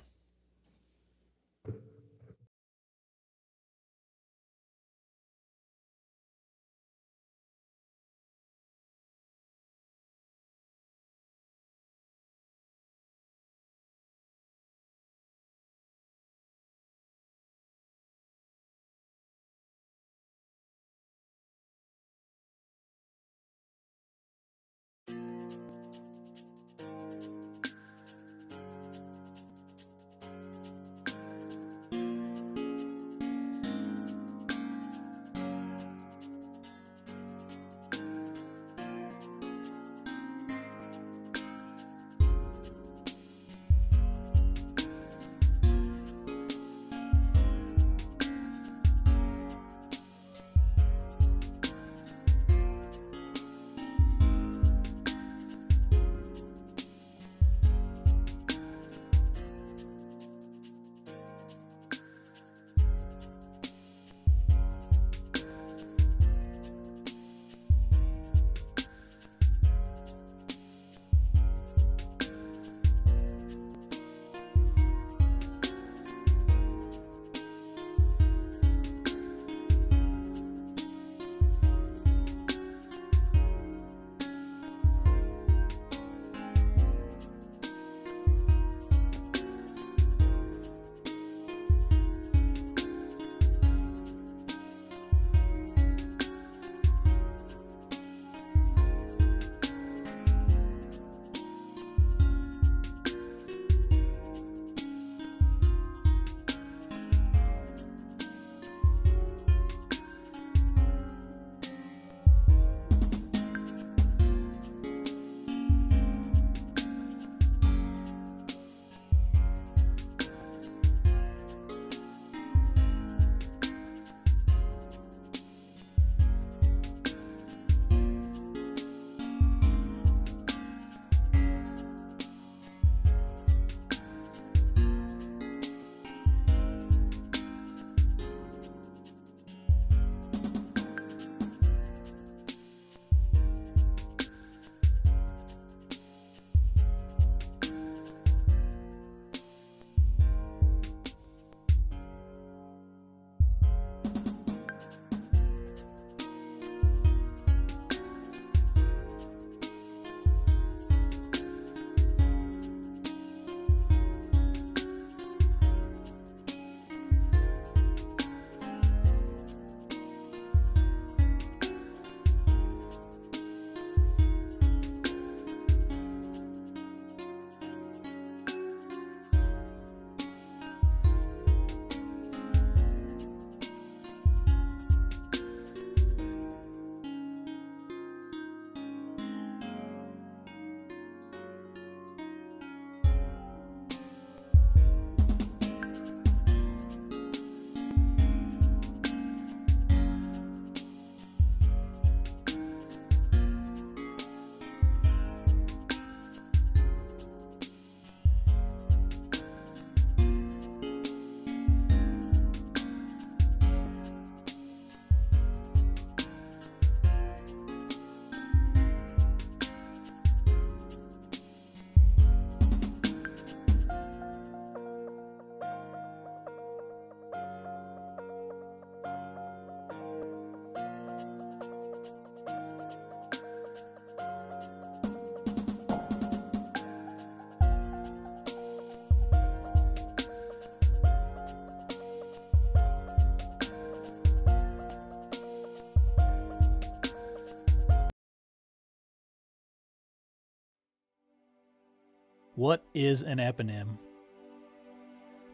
What is an eponym?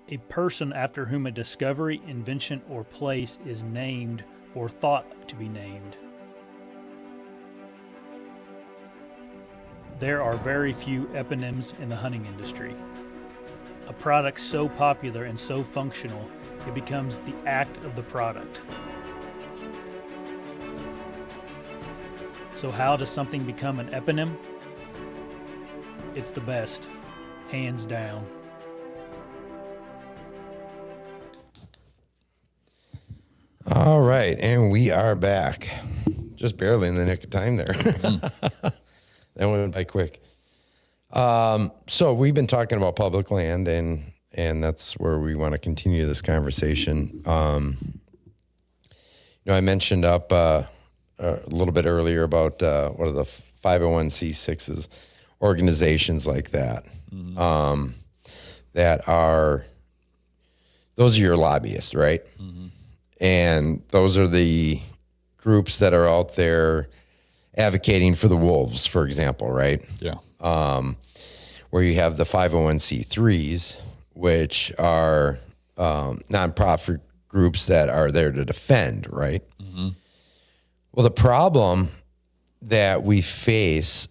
A person after whom a discovery, invention, or place is named or thought to be named. There are very few eponyms in the hunting industry. A product so popular and so functional, it becomes the act of the product. So how does something become an eponym? It's the best, hands down. All right, and we are back. Just barely in the nick of time there. That went by quick. So we've been talking about public land, and that's where we want to continue this conversation. I mentioned up a little bit earlier about what are the 501c6s, organizations like that, that are, those are your lobbyists, right? And those are the groups that are out there advocating for the wolves, for example, right? Yeah. Where you have the 501c3s, which are nonprofit groups that are there to defend, right? Well, the problem that we face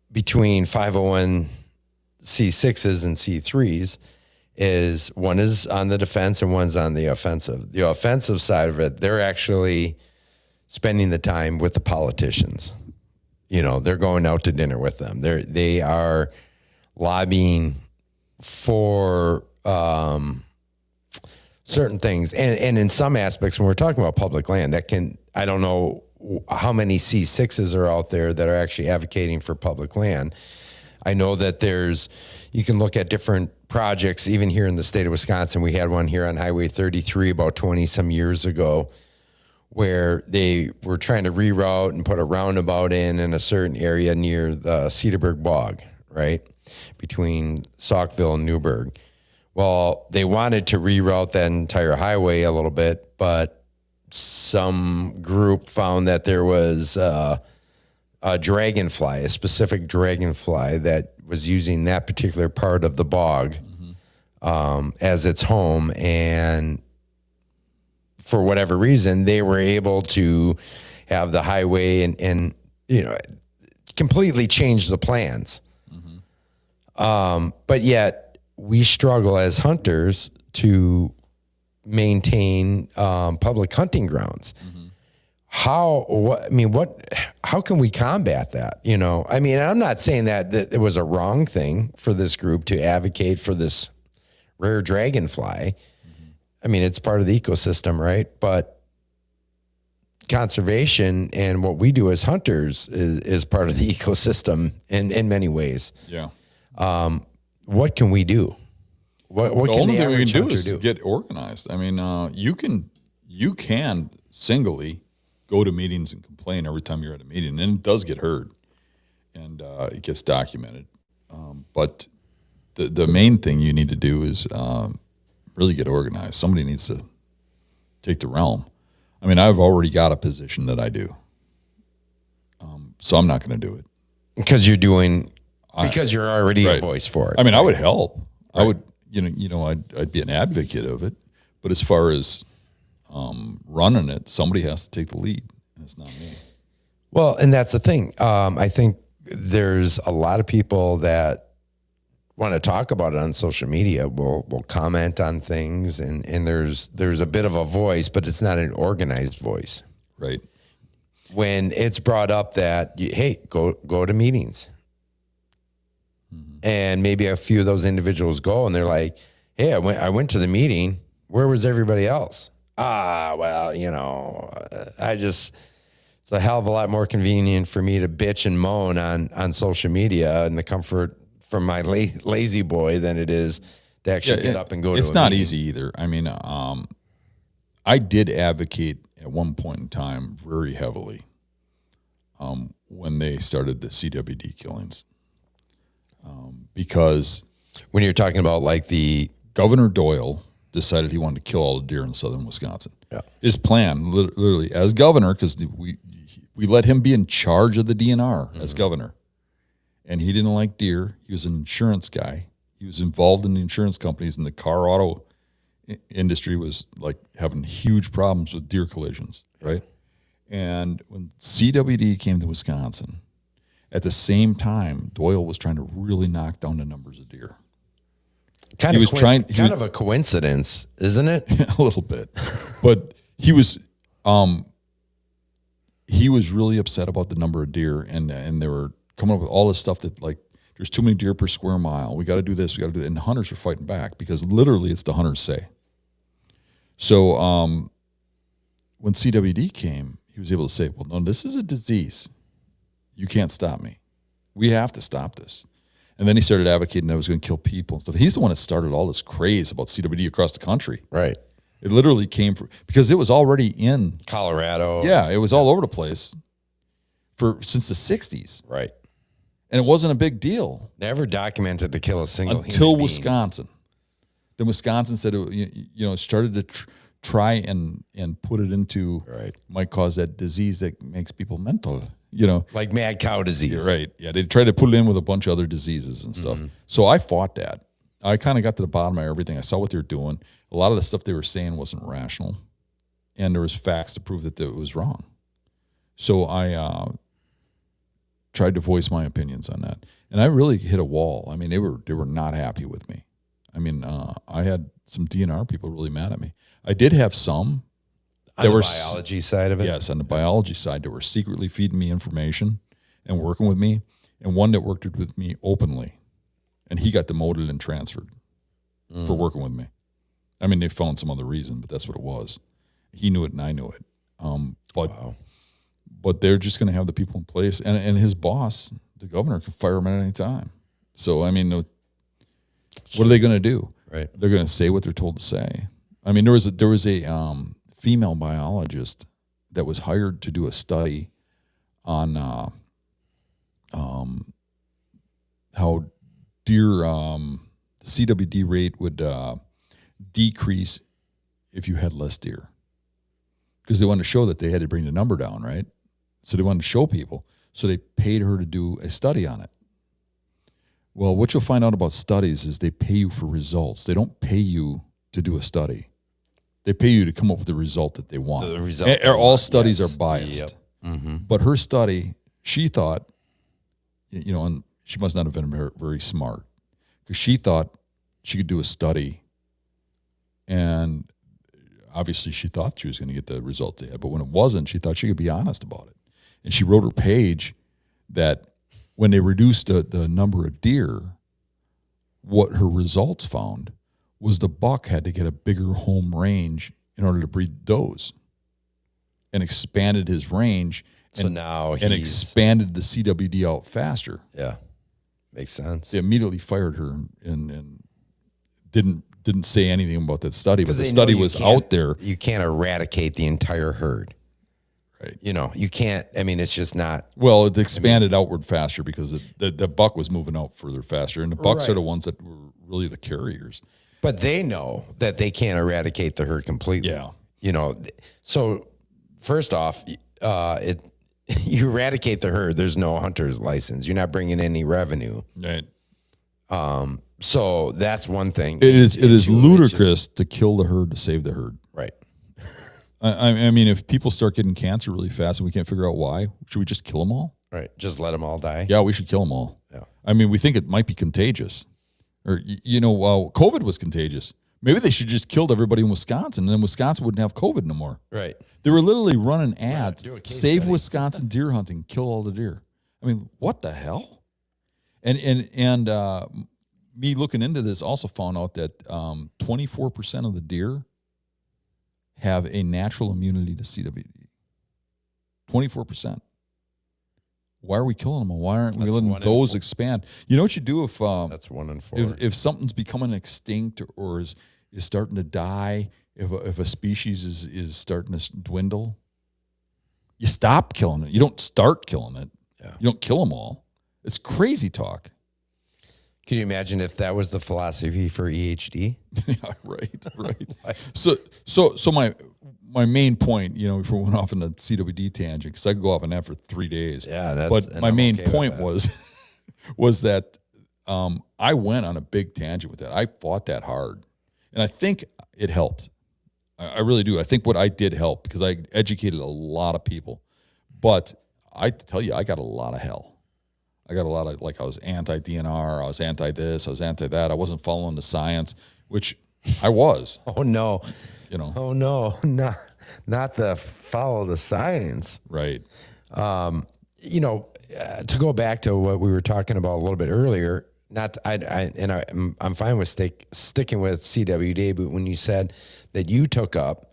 between 501c6s and C3s is one is on the defense and one's on the offensive. The offensive side of it, they're actually spending the time with the politicians. They're going out to dinner with them. They are lobbying for certain things. And in some aspects, when we're talking about public land, I don't know how many C6s are out there that are actually advocating for public land. I know that you can look at different projects, even here in the state of Wisconsin. We had one here on Highway 33 about 20 some years ago, where they were trying to reroute and put a roundabout in a certain area near the Cedarburg Bog, right? Between Saukville and Newburgh. Well, they wanted to reroute that entire highway a little bit, but some group found that there was a dragonfly, a specific dragonfly that was using that particular part of the bog as its home. And for whatever reason, they were able to have the highway and completely change the plans. But yet we struggle as hunters to maintain public hunting grounds. How can we combat that? I'm not saying that it was a wrong thing for this group to advocate for this rare dragonfly. It's part of the ecosystem, right? But conservation and what we do as hunters is part of the ecosystem in many ways. Yeah. What can we do? What the can only the thing we average can do hunter is do? get organized. You can singly go to meetings and complain every time you're at a meeting, and it does get heard, and it gets documented. But the main thing you need to do is really get organized. Somebody needs to take the realm. I've already got a position that I do, so I'm not going to do it Because you're already a voice for it. I would help. Right. I would, I'd be an advocate of it. But as far as running it, somebody has to take the lead, and it's not me. Well, and that's the thing. I think there's a lot of people that want to talk about it on social media. Will comment on things, and there's a bit of a voice, but it's not an organized voice. Right. When it's brought up that, hey, go to meetings. And maybe a few of those individuals go and they're like, hey, I went to the meeting. Where was everybody else? It's a hell of a lot more convenient for me to bitch and moan on social media in the comfort from my lazy boy than it is to actually get up and go to a meeting. It's not easy either. I did advocate at one point in time very heavily when they started the CWD killings. Because when you're talking about like the Governor Doyle decided he wanted to kill all the deer in southern Wisconsin. Yeah. His plan, literally, as governor, because we let him be in charge of the DNR as governor, and he didn't like deer. He was an insurance guy. He was involved in the insurance companies, and the car auto industry was like having huge problems with deer collisions, right? And when CWD came to Wisconsin, at the same time, Doyle was trying to really knock down the numbers of deer. Kind of a coincidence, isn't it? A little bit, but he was really upset about the number of deer, and they were coming up with all this stuff that, like, there's too many deer per square mile. We got to do this. We got to do that. And the hunters are fighting back because literally it's the hunters say. So when CWD came, he was able to say, well, no, this is a disease. You can't stop me. We have to stop this. And then he started advocating that it was going to kill people and stuff. He's the one that started all this craze about CWD across the country. Right. It literally came from, because it was already in Colorado. Yeah, it was all over the place since the 60s. Right. And it wasn't a big deal. Never documented to kill a single until human being. Wisconsin. Then Wisconsin said, it started to try and put it into, might cause that disease that makes people mental, Like mad cow disease. Right. Yeah, they tried to put it in with a bunch of other diseases and stuff. So I fought that. I kind of got to the bottom of everything. I saw what they were doing. A lot of the stuff they were saying wasn't rational. And there was facts to prove that it was wrong. So I tried to voice my opinions on that. And I really hit a wall. I mean, they were not happy with me. I mean, I had some DNR people really mad at me. I did have some. On the biology side of it? Yes, on the biology side, that were secretly feeding me information and working with me, and one that worked with me openly. And he got demoted and transferred for working with me. I mean, they found some other reason, but that's what it was. He knew it and I knew it. But they're just going to have the people in place. And his boss, the governor, can fire him at any time. So, I mean, what are they going to do? Right. They're going to say what they're told to say. I mean, there was a female biologist that was hired to do a study on how deer CWD rate would decrease if you had less deer, because they wanted to show that they had to bring the number down, right? So they wanted to show people. So they paid her to do a study on it. Well, what you'll find out about studies is they pay you for results. They don't pay you to do a study. They pay you to come up with the result that they want. The result all studies are biased. Yep. Mm-hmm. But her study, she thought, and she must not have been very, very smart, because she thought she could do a study, and obviously she thought she was going to get the result they had. But when it wasn't, she thought she could be honest about it. And she wrote her page that when they reduced the number of deer, what her results found was the buck had to get a bigger home range in order to breed does, and expanded his range. So now and expanded the CWD out faster. Yeah, makes sense. They immediately fired her and didn't say anything about that study, but the study was out there. You can't eradicate the entire herd. Right. You can't. I mean, it's just not. Well, it expanded outward faster because the buck was moving out further faster, and the bucks are the ones that were really the carriers. But they know that they can't eradicate the herd completely. Yeah. So first off, you eradicate the herd, there's no hunter's license. You're not bringing any revenue. Right. So that's one thing. It is ludicrous to kill the herd to save the herd. Right. I mean, if people start getting cancer really fast and we can't figure out why, should we just kill them all? Right. Just let them all die. Yeah, we should kill them all. Yeah. I mean, we think it might be contagious. Or, COVID was contagious. Maybe they should just killed everybody in Wisconsin, and then Wisconsin wouldn't have COVID no more. Right. They were literally running ads, save study. Wisconsin deer hunting, kill all the deer. I mean, what the hell? And me looking into this also found out that 24% of the deer have a natural immunity to CWD. 24%. Why are we killing them all? Why aren't we letting those expand? You know what you do if that's 1 in 4. If something's becoming extinct or is starting to die, if a species is starting to dwindle, you stop killing it. You don't start killing it. Yeah. You don't kill them all. It's crazy talk. Can you imagine if that was the philosophy for EHD? Yeah, right. So my main point, before we went off on the CWD tangent, because I could go off on that for 3 days. Yeah, but my main point was was that I went on a big tangent with that. I fought that hard, and I think it helped. I really do. I think what I did helped because I educated a lot of people. But I tell you, I got a lot of hell. I got a lot of, like, I was anti-DNR, I was anti-this, I was anti-that. I wasn't following the science, which I was. Oh, no. You know. Oh, no. Not the follow the science. Right. You know, to go back to what we were talking about a little bit earlier, I'm fine with sticking with CWD, but when you said that you took up,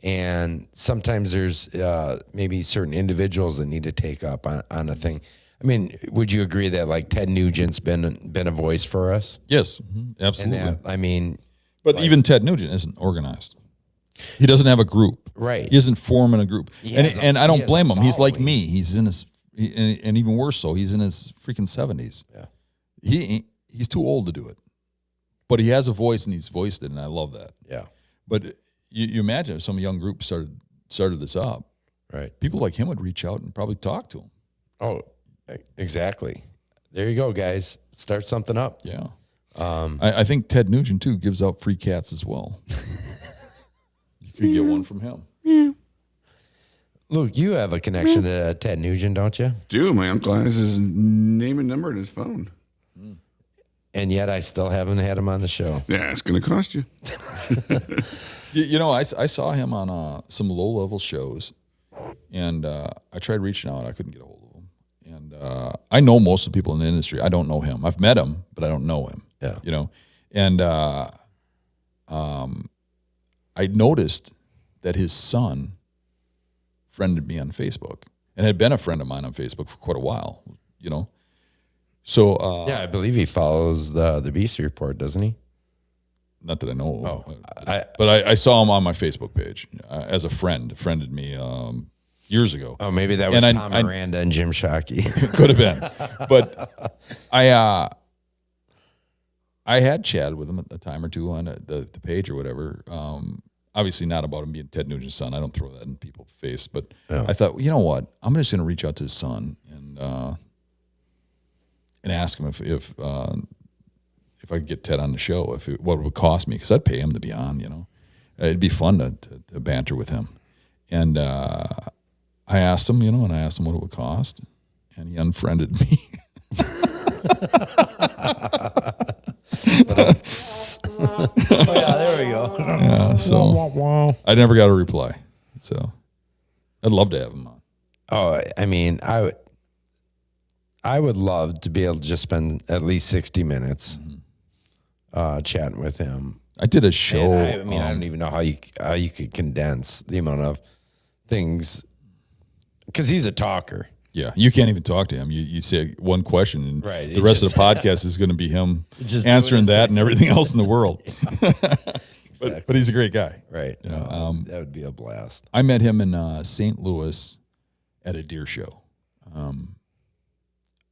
and sometimes there's maybe certain individuals that need to take up on a thing. I mean, would you agree that like Ted Nugent's been a voice for us? Yes, absolutely. And that, I mean, but like, even Ted Nugent isn't organized. He doesn't have a group. Right. He isn't forming a group. And I don't blame him. He's like me. He's in his, and even worse so, he's in his freaking 70s. Yeah. He's too old to do it. But he has a voice, and he's voiced it, and I love that. Yeah. But you imagine if some young group started this up. Right. People like him would reach out and probably talk to him. Oh, exactly. There you go, guys. Start something up. Yeah. I think Ted Nugent, too, gives out free cats as well. You could get one from him. Yeah. Luke, you have a connection to Ted Nugent, don't you? Dude, my uncle has his name and number in his phone. And yet I still haven't had him on the show. Yeah, it's going to cost you. You know, I saw him on some low-level shows, and I tried reaching out. I couldn't get a hold of him. And I know most of the people in the industry. I don't know him. I've met him, but I don't know him. Yeah. You know, and I noticed that his son friended me on Facebook and had been a friend of mine on Facebook for quite a while, you know. So yeah, I believe he follows the BC Report, doesn't he? Not that I know of. Oh, but I saw him on my Facebook page as a friend. Friended me years ago. Oh, maybe that was Tom Miranda and Jim Shockey. Could have been. But I had chatted with him a time or two on the page or whatever. Obviously not about him being Ted Nugent's son. I don't throw that in people's face. But I thought, well, you know what? I'm just going to reach out to his son and ask him if I could get Ted on the show, what it would cost me, because I'd pay him to be on, you know. It'd be fun to banter with him. And I asked him, you know, what it would cost, and he unfriended me. Oh, yeah, there we go. Yeah, so I never got a reply. So I'd love to have him on. Oh, I mean, I would love to be able to just spend at least 60 minutes chatting with him. I did a show. I mean, I don't even know how you could condense the amount of things, because he's a talker. Yeah, you can't even talk to him. You say one question, and right, the rest of the podcast is going to be him just answering that and everything else in the world. Exactly. But he's a great guy. Right. You know, that would be a blast. I met him in St. Louis at a deer show.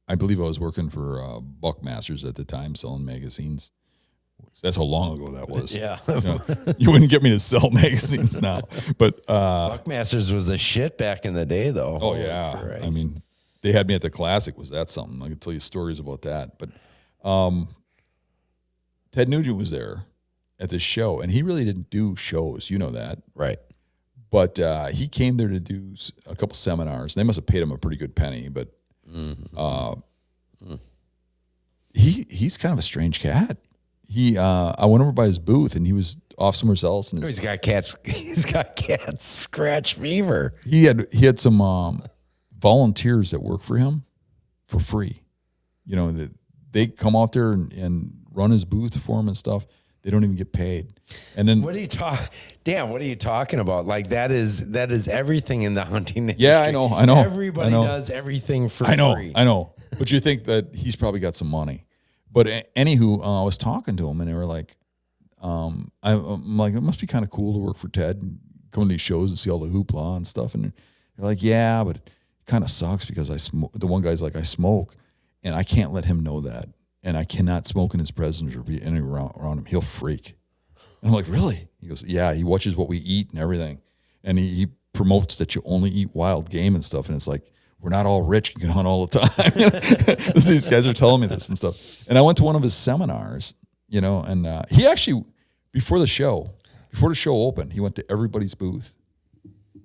I believe I was working for Buckmasters at the time, selling magazines. That's how long ago that was. Yeah. You know, you wouldn't get me to sell magazines now. But Buckmasters was the shit back in the day, though. Oh, Holy yeah. Christ. I mean, they had me at the Classic. Was that something? I could tell you stories about that. But Ted Nugent was there at this show, and he really didn't do shows. You know that. Right. But he came there to do a couple seminars. They must have paid him a pretty good penny, but he's kind of a strange cat. I went over by his booth, and he was off somewhere else. And He's got cat scratch fever. He had some volunteers that work for him for free. You know, they come out there and run his booth for him and stuff. They don't even get paid. And then what are you talking about? Like that is everything in the hunting industry. Yeah, I know. Everybody does everything for free. I know. But you think that he's probably got some money. But anywho, I was talking to him, and they were like, I'm like, it must be kind of cool to work for Ted and come to these shows and see all the hoopla and stuff. And they're like, yeah, but it kind of sucks because I smoke. The one guy's like, I smoke, and I can't let him know that. And I cannot smoke in his presence or be anywhere around him. He'll freak. And I'm like, really? He goes, yeah, he watches what we eat and everything. And he promotes that you only eat wild game and stuff. And it's like, we're not all rich and can hunt all the time. These guys are telling me this and stuff. And I went to one of his seminars, and he actually, before the show opened, he went to everybody's booth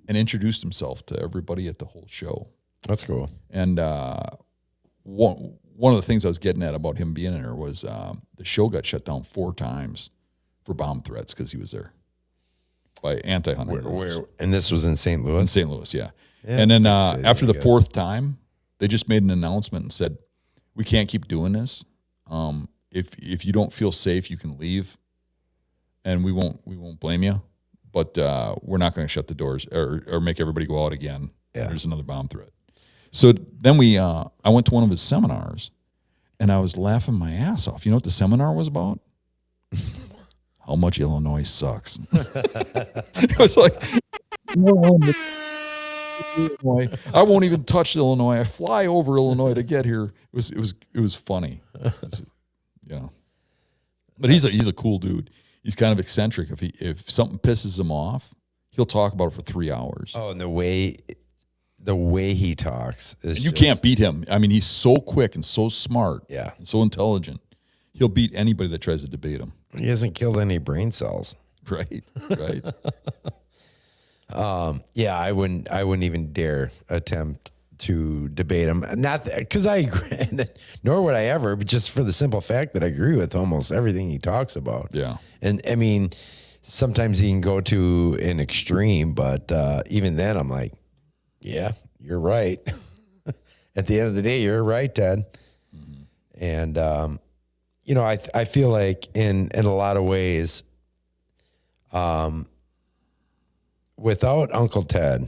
and introduced himself to everybody at the whole show. That's cool. And one of the things I was getting at about him being there was the show got shut down 4 times for bomb threats because he was there by anti-hunter groups. And this was in St. Louis? In St. Louis, yeah. And then after the 4th time, they just made an announcement and said, we can't keep doing this. If you don't feel safe, you can leave, and we won't blame you. But we're not going to shut the doors or make everybody go out again. Yeah. There's another bomb threat. So then I went to one of his seminars, and I was laughing my ass off. You know what the seminar was about? How much Illinois sucks. It was like, I won't even touch Illinois. I fly over Illinois to get here. It was funny. But he's a cool dude. He's kind of eccentric. If something pisses him off, he'll talk about it for 3 hours. Oh, and the way he talks is you can't beat him. I mean, he's so quick and so smart. Yeah. And so intelligent. He'll beat anybody that tries to debate him. He hasn't killed any brain cells. Right. Yeah, I wouldn't even dare attempt to debate him. Not because I agree, nor would I ever, but just for the simple fact that I agree with almost everything he talks about. Yeah. And I mean, sometimes he can go to an extreme, but even then I'm like, yeah, you're right. At the end of the day, you're right, Ted. Mm-hmm. And, I feel like in a lot of ways, without Uncle Ted,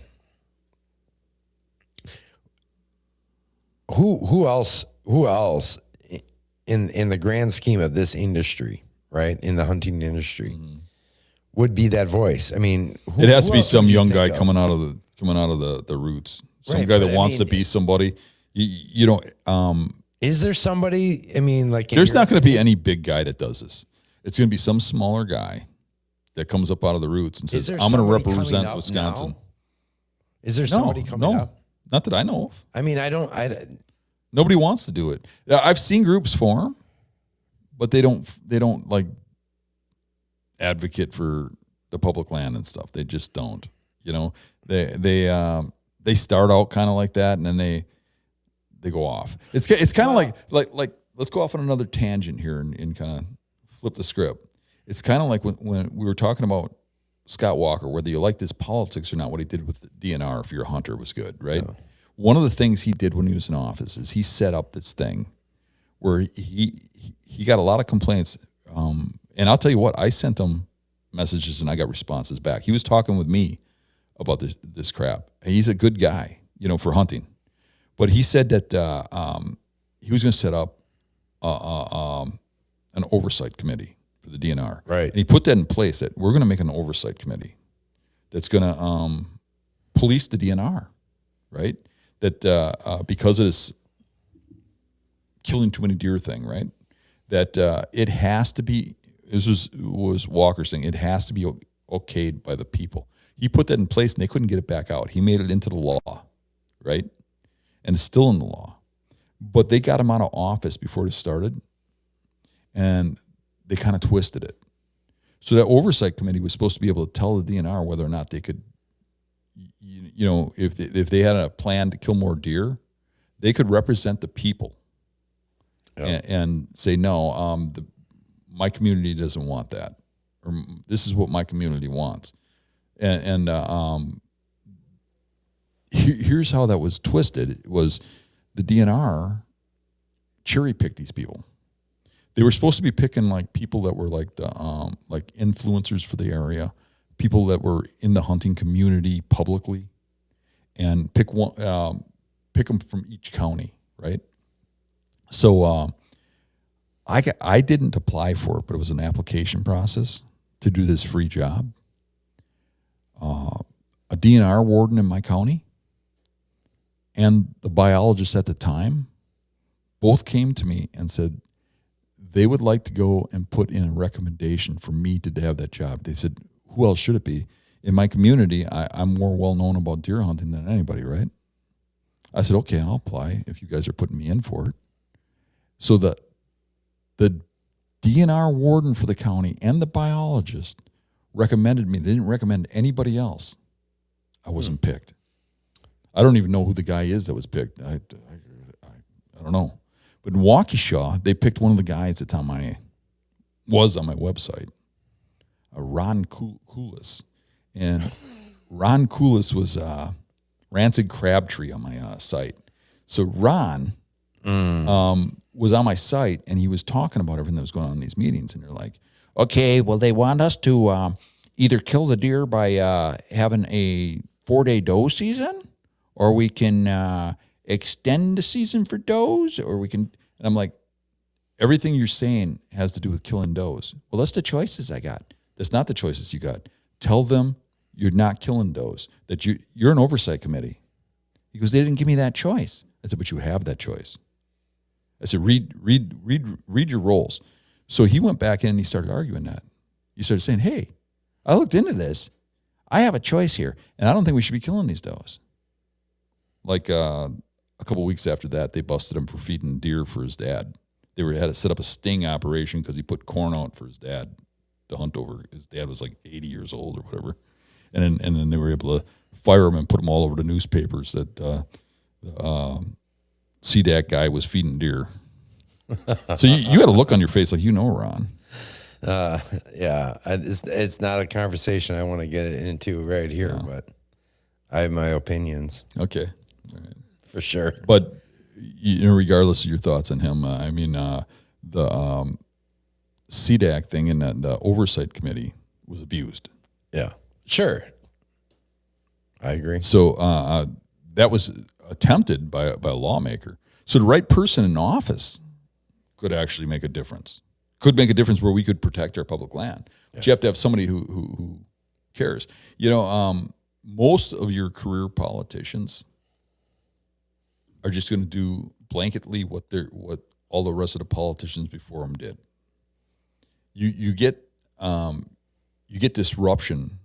who else in the grand scheme of this industry, right? In the hunting industry, would be that voice. I mean, it has to be some young guy coming out of the roots. Some guy that wants to be somebody. You don't. Is there somebody? I mean, like there's not going to be any big guy that does this. It's going to be some smaller guy that comes up out of the roots and says, "I'm going to represent Wisconsin." Now? Is there somebody coming up? Not that I know of. I mean, nobody wants to do it. I've seen groups form, but they don't like advocate for the public land and stuff. They just don't. They start out kind of like that, and then they go off. It's kind of like let's go off on another tangent here and kind of flip the script. It's kind of like when we were talking about Scott Walker, whether you like his politics or not, what he did with the DNR, if you're a hunter, was good, right? Yeah. One of the things he did when he was in office is he set up this thing where he got a lot of complaints. And I'll tell you what, I sent him messages and I got responses back. He was talking with me about this crap. And he's a good guy, for hunting. But he said that he was going to set up an oversight committee for the DNR. Right. And he put that in place, that we're going to make an oversight committee that's going to police the DNR, right? That because of this killing too many deer thing, right? That it has to be, this was Walker's thing, it has to be okayed by the people. He put that in place and they couldn't get it back out. He made it into the law, right? And it's still in the law. But they got him out of office before it started, and they kind of twisted it. So that oversight committee was supposed to be able to tell the DNR whether or not they could, if they had a plan to kill more deer, they could represent the people. Yep. And say, no, my community doesn't want that, or this is what my community wants. And here's how that was twisted. It was the DNR cherry-picked these people. They were supposed to be picking like people that were like the like influencers for the area, people that were in the hunting community publicly, and pick them from each county, right? So I didn't apply for it, but it was an application process to do this free job. A DNR warden in my county and the biologist at the time both came to me and said they would like to go and put in a recommendation for me to have that job. They said, who else should it be? In my community, I'm more well-known about deer hunting than anybody, right? I said, okay, I'll apply if you guys are putting me in for it. So the DNR warden for the county and the biologist recommended me. They didn't recommend anybody else. I wasn't picked. I don't even know who the guy is that was picked. I don't know. But in Waukesha, they picked one of the guys that's on my website, Ron Coolis. And Ron Coolis was Rancid Crabtree on my site. So Ron was on my site, and he was talking about everything that was going on in these meetings. And they're like, okay, well, they want us to either kill the deer by having a 4-day doe season, or we can extend the season for does, or we can. And I'm like, everything you're saying has to do with killing does. Well, that's the choices I got. That's not the choices you got. Tell them you're not killing does, that you're an oversight committee. He goes, they didn't give me that choice. I said, but you have that choice. I said, read your roles. So he went back in and he started arguing that. He started saying, hey, I looked into this. I have a choice here, and I don't think we should be killing these does. Like a couple of weeks after that, they busted him for feeding deer for his dad. They had to set up a sting operation because he put corn out for his dad to hunt over. His dad was like 80 years old or whatever. And then they were able to fire him and put him all over the newspapers that CDAC guy was feeding deer. So you had a look on your face like, Ron. Yeah, it's not a conversation I want to get into right here, but I have my opinions. Okay. All right. For sure. But, regardless of your thoughts on him, the CDAC thing and the oversight committee was abused. Yeah. Sure. I agree. So that was attempted by a lawmaker. So the right person in office could actually make a difference. Could make a difference where we could protect our public land. Yeah. But you have to have somebody who cares. Most of your career politicians are just going to do blanketly what all the rest of the politicians before them did. You get disruption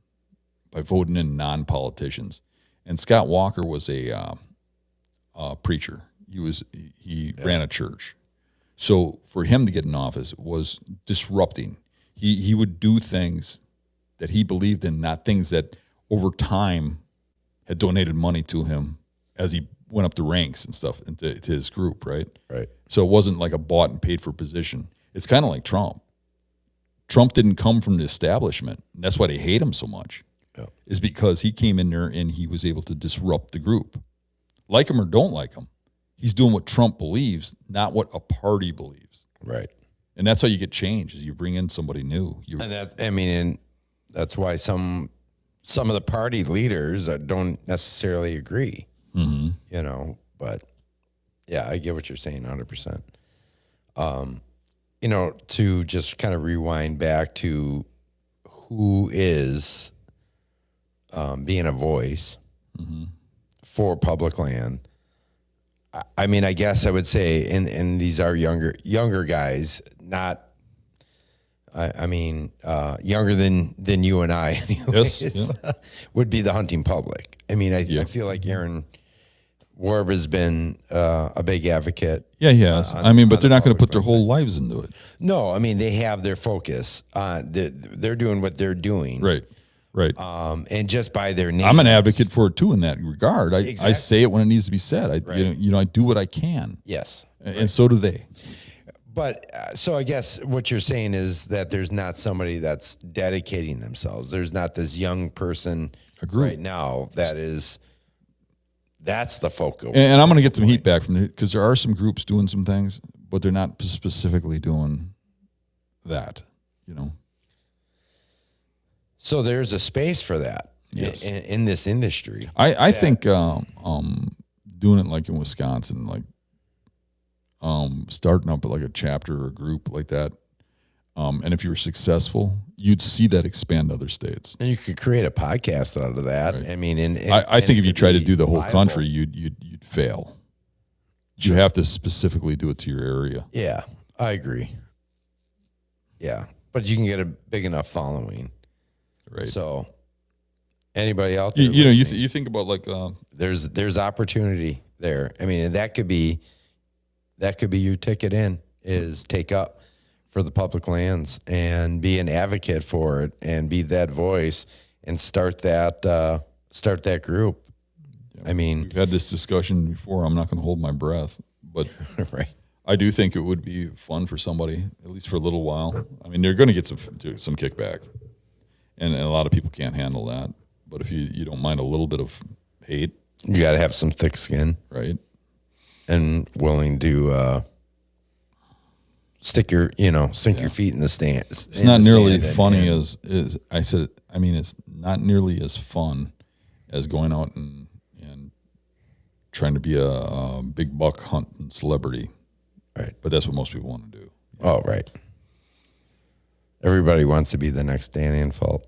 by voting in non-politicians. And Scott Walker was a preacher. He ran a church. So for him to get in office was disrupting. He would do things that he believed in, not things that over time had donated money to him as he went up the ranks and stuff into his group, right? Right. So it wasn't like a bought and paid for position. It's kind of like Trump. Trump didn't come from the establishment. And that's why they hate him so much. Yeah. Is because he came in there and he was able to disrupt the group. Like him or don't like him, he's doing what Trump believes, not what a party believes. Right. And that's how you get change, is you bring in somebody new. And that's why some of the party leaders don't necessarily agree. Mm-hmm. But yeah, I get what you're saying 100%. To just kind of rewind back to who is being a voice for public land. I mean, I guess I would say, and these are younger guys, not, younger than you and I, anyways, yes, yeah. Would be the hunting public. I mean, I feel like Aaron Warb has been a big advocate. Yeah, he has. But they're not going to put their whole lives into it. No, they have their focus. They're doing what they're doing. Right. And just by their name, I'm an advocate for it too in that regard. I say it when it needs to be said. I do what I can. Yes, and so do they. But so I guess what you're saying is that there's not somebody that's dedicating themselves. There's not this young person right now that's the focus. And I'm going to get some heat back from it because there are some groups doing some things, but they're not specifically doing that. So there's a space for that in this industry. I think doing it like in Wisconsin, like starting up like a chapter or a group like that, and if you were successful, you'd see that expand to other states. And you could create a podcast out of that. Right. I think if you try to do the whole country, you'd fail. You have to specifically do it to your area. Yeah, I agree. Yeah, but you can get a big enough following. Right. So, anybody out there, you think about like there's opportunity. there. I mean, that could be your ticket in, is take up for the public lands and be an advocate for it and be that voice and start that group. I mean, we've had this discussion before. I'm not going to hold my breath, but right. I do think it would be fun for somebody, at least for a little while. I mean, they're going to get some kickback, and a lot of people can't handle that. But if you don't mind a little bit of hate, You got to have some thick skin, right? And willing to sink your feet in the stands. It's not nearly as funny as I said. I mean, it's not nearly as fun as going out and trying to be a big buck hunting celebrity. Right. But that's what most people want to do. Oh, right. Everybody wants to be the next Dan Infalt.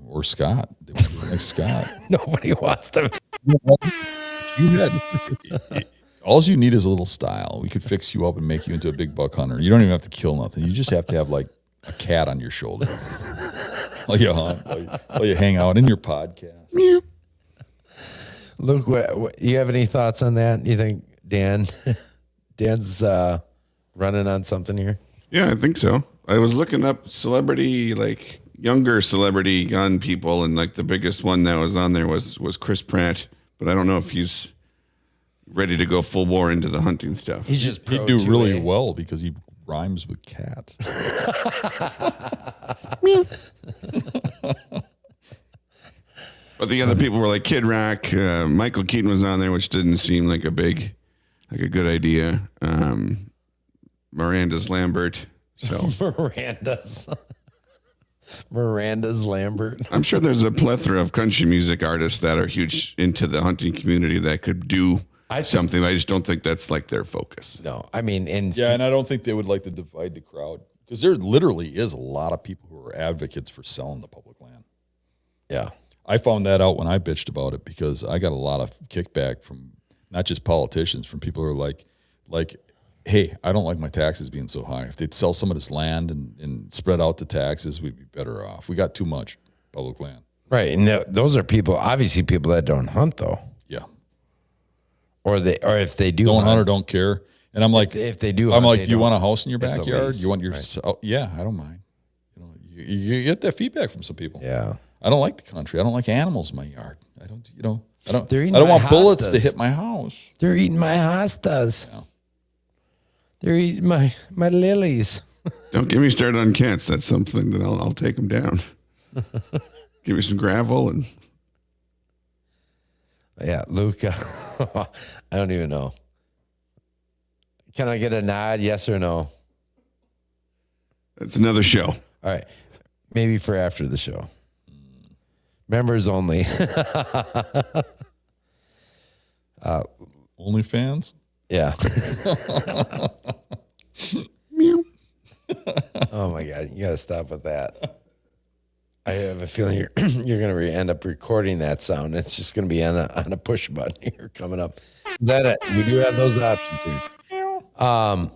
Or Scott. They want to be the next Scott. Nobody wants to. All you need is a little style. We could fix you up and make you into a big buck hunter. You don't even have to kill nothing. You just have to have like a cat on your shoulder while you hunt, while you hang out in your podcast. Luke, what, you have any thoughts on that? You think Dan's running on something here? Yeah, I think so. I was looking up celebrity, like younger celebrity gun people, and like the biggest one that was on there was Chris Pratt. But I don't know if he's ready to go full bore into the hunting stuff. He's just He'd do really well because he rhymes with cat. But the other people were like Kid Rock. Michael Keaton was on there, which didn't seem like a good idea. Miranda's Lambert. So Miranda's Lambert. I'm sure there's a plethora of country music artists that are huge into the hunting community that could do something. I just don't think that's like their focus. No, I mean, and I don't think they would like to divide the crowd because there literally is a lot of people who are advocates for selling the public land. Yeah. I found that out when I bitched about it because I got a lot of kickback from not just politicians, from people who are like, hey, I don't like my taxes being so high. If they'd sell some of this land and spread out the taxes, we'd be better off. We got too much public land. Right. And those are obviously people that don't hunt though. Yeah. Or if they do don't hunt or don't care. And I'm like, if they do, I'm like, you want a house in your It's a backyard? lease. You want your, Right. yeah, I don't mind. You get that feedback from some people. Yeah. I don't like the country. I don't like animals in my yard. I don't They're eating I don't my want bullets to hostas. hit my house. They're eating my hostas. Yeah. They're eating my lilies. Don't get me started on cats. That's something that I'll take them down. Give me some gravel and Yeah, Luke. I don't even know. Can I get a nod? Yes or no? that's another show. All right. Maybe for after the show. Members only. OnlyFans? Yeah. Meow. Oh my God. You got to stop with that. I have a feeling you're going to end up recording that sound. It's just going to be on a push button here coming up. Is that it? We do have those options here. Oh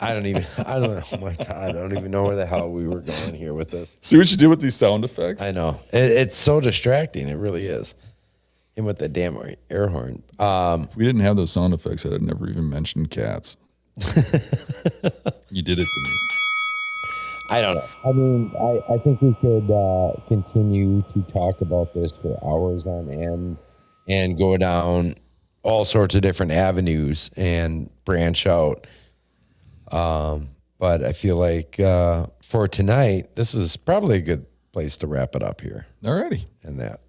my God, I don't even know where the hell we were going here with this. See what you did with these sound effects? I know. It's so distracting. It really is. Him with the damn air horn. If we didn't have those sound effects, I'd have never even mentioned cats. You did it to me. I don't know. I mean, I think we could continue to talk about this for hours on end and go down all sorts of different avenues and branch out. But I feel like for tonight, this is probably a good place to wrap it up here. Alrighty. And that.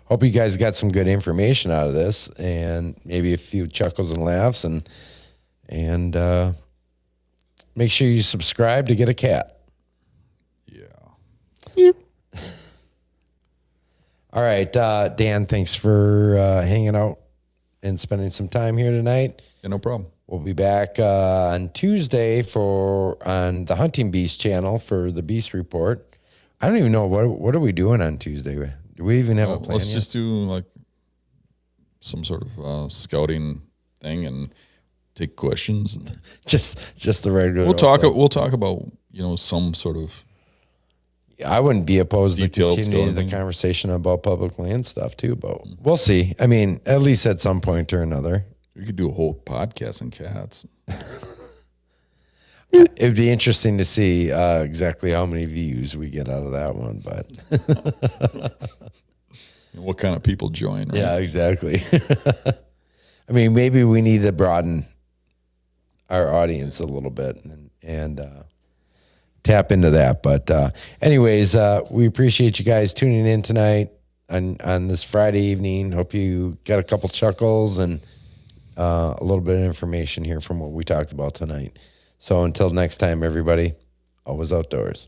Hope you guys got some good information out of this and maybe a few chuckles and laughs and make sure you subscribe to get a cat. Yeah. All right, Dan, thanks for hanging out and spending some time here tonight. Yeah, no problem. We'll be back on Tuesday on the Hunting Beast channel for the Beast Report. I don't even know what are we doing on Tuesday. Do we even have a plan? Let's yet? just do like some sort of scouting thing and take questions. And just the regular. we'll talk about some sort of I wouldn't be opposed to Detailed continuing the story. conversation about public land stuff too, but we'll see. I mean, at least at some point or another. We could do a whole podcast on cats. It'd be interesting to see exactly how many views we get out of that one, but And what kind of people join, right? yeah, exactly. I mean, maybe we need to broaden our audience a little bit and tap into that. But anyways, we appreciate you guys tuning in tonight on this Friday evening. Hope you got a couple chuckles and a little bit of information here from what we talked about tonight. So until next time, everybody, always outdoors.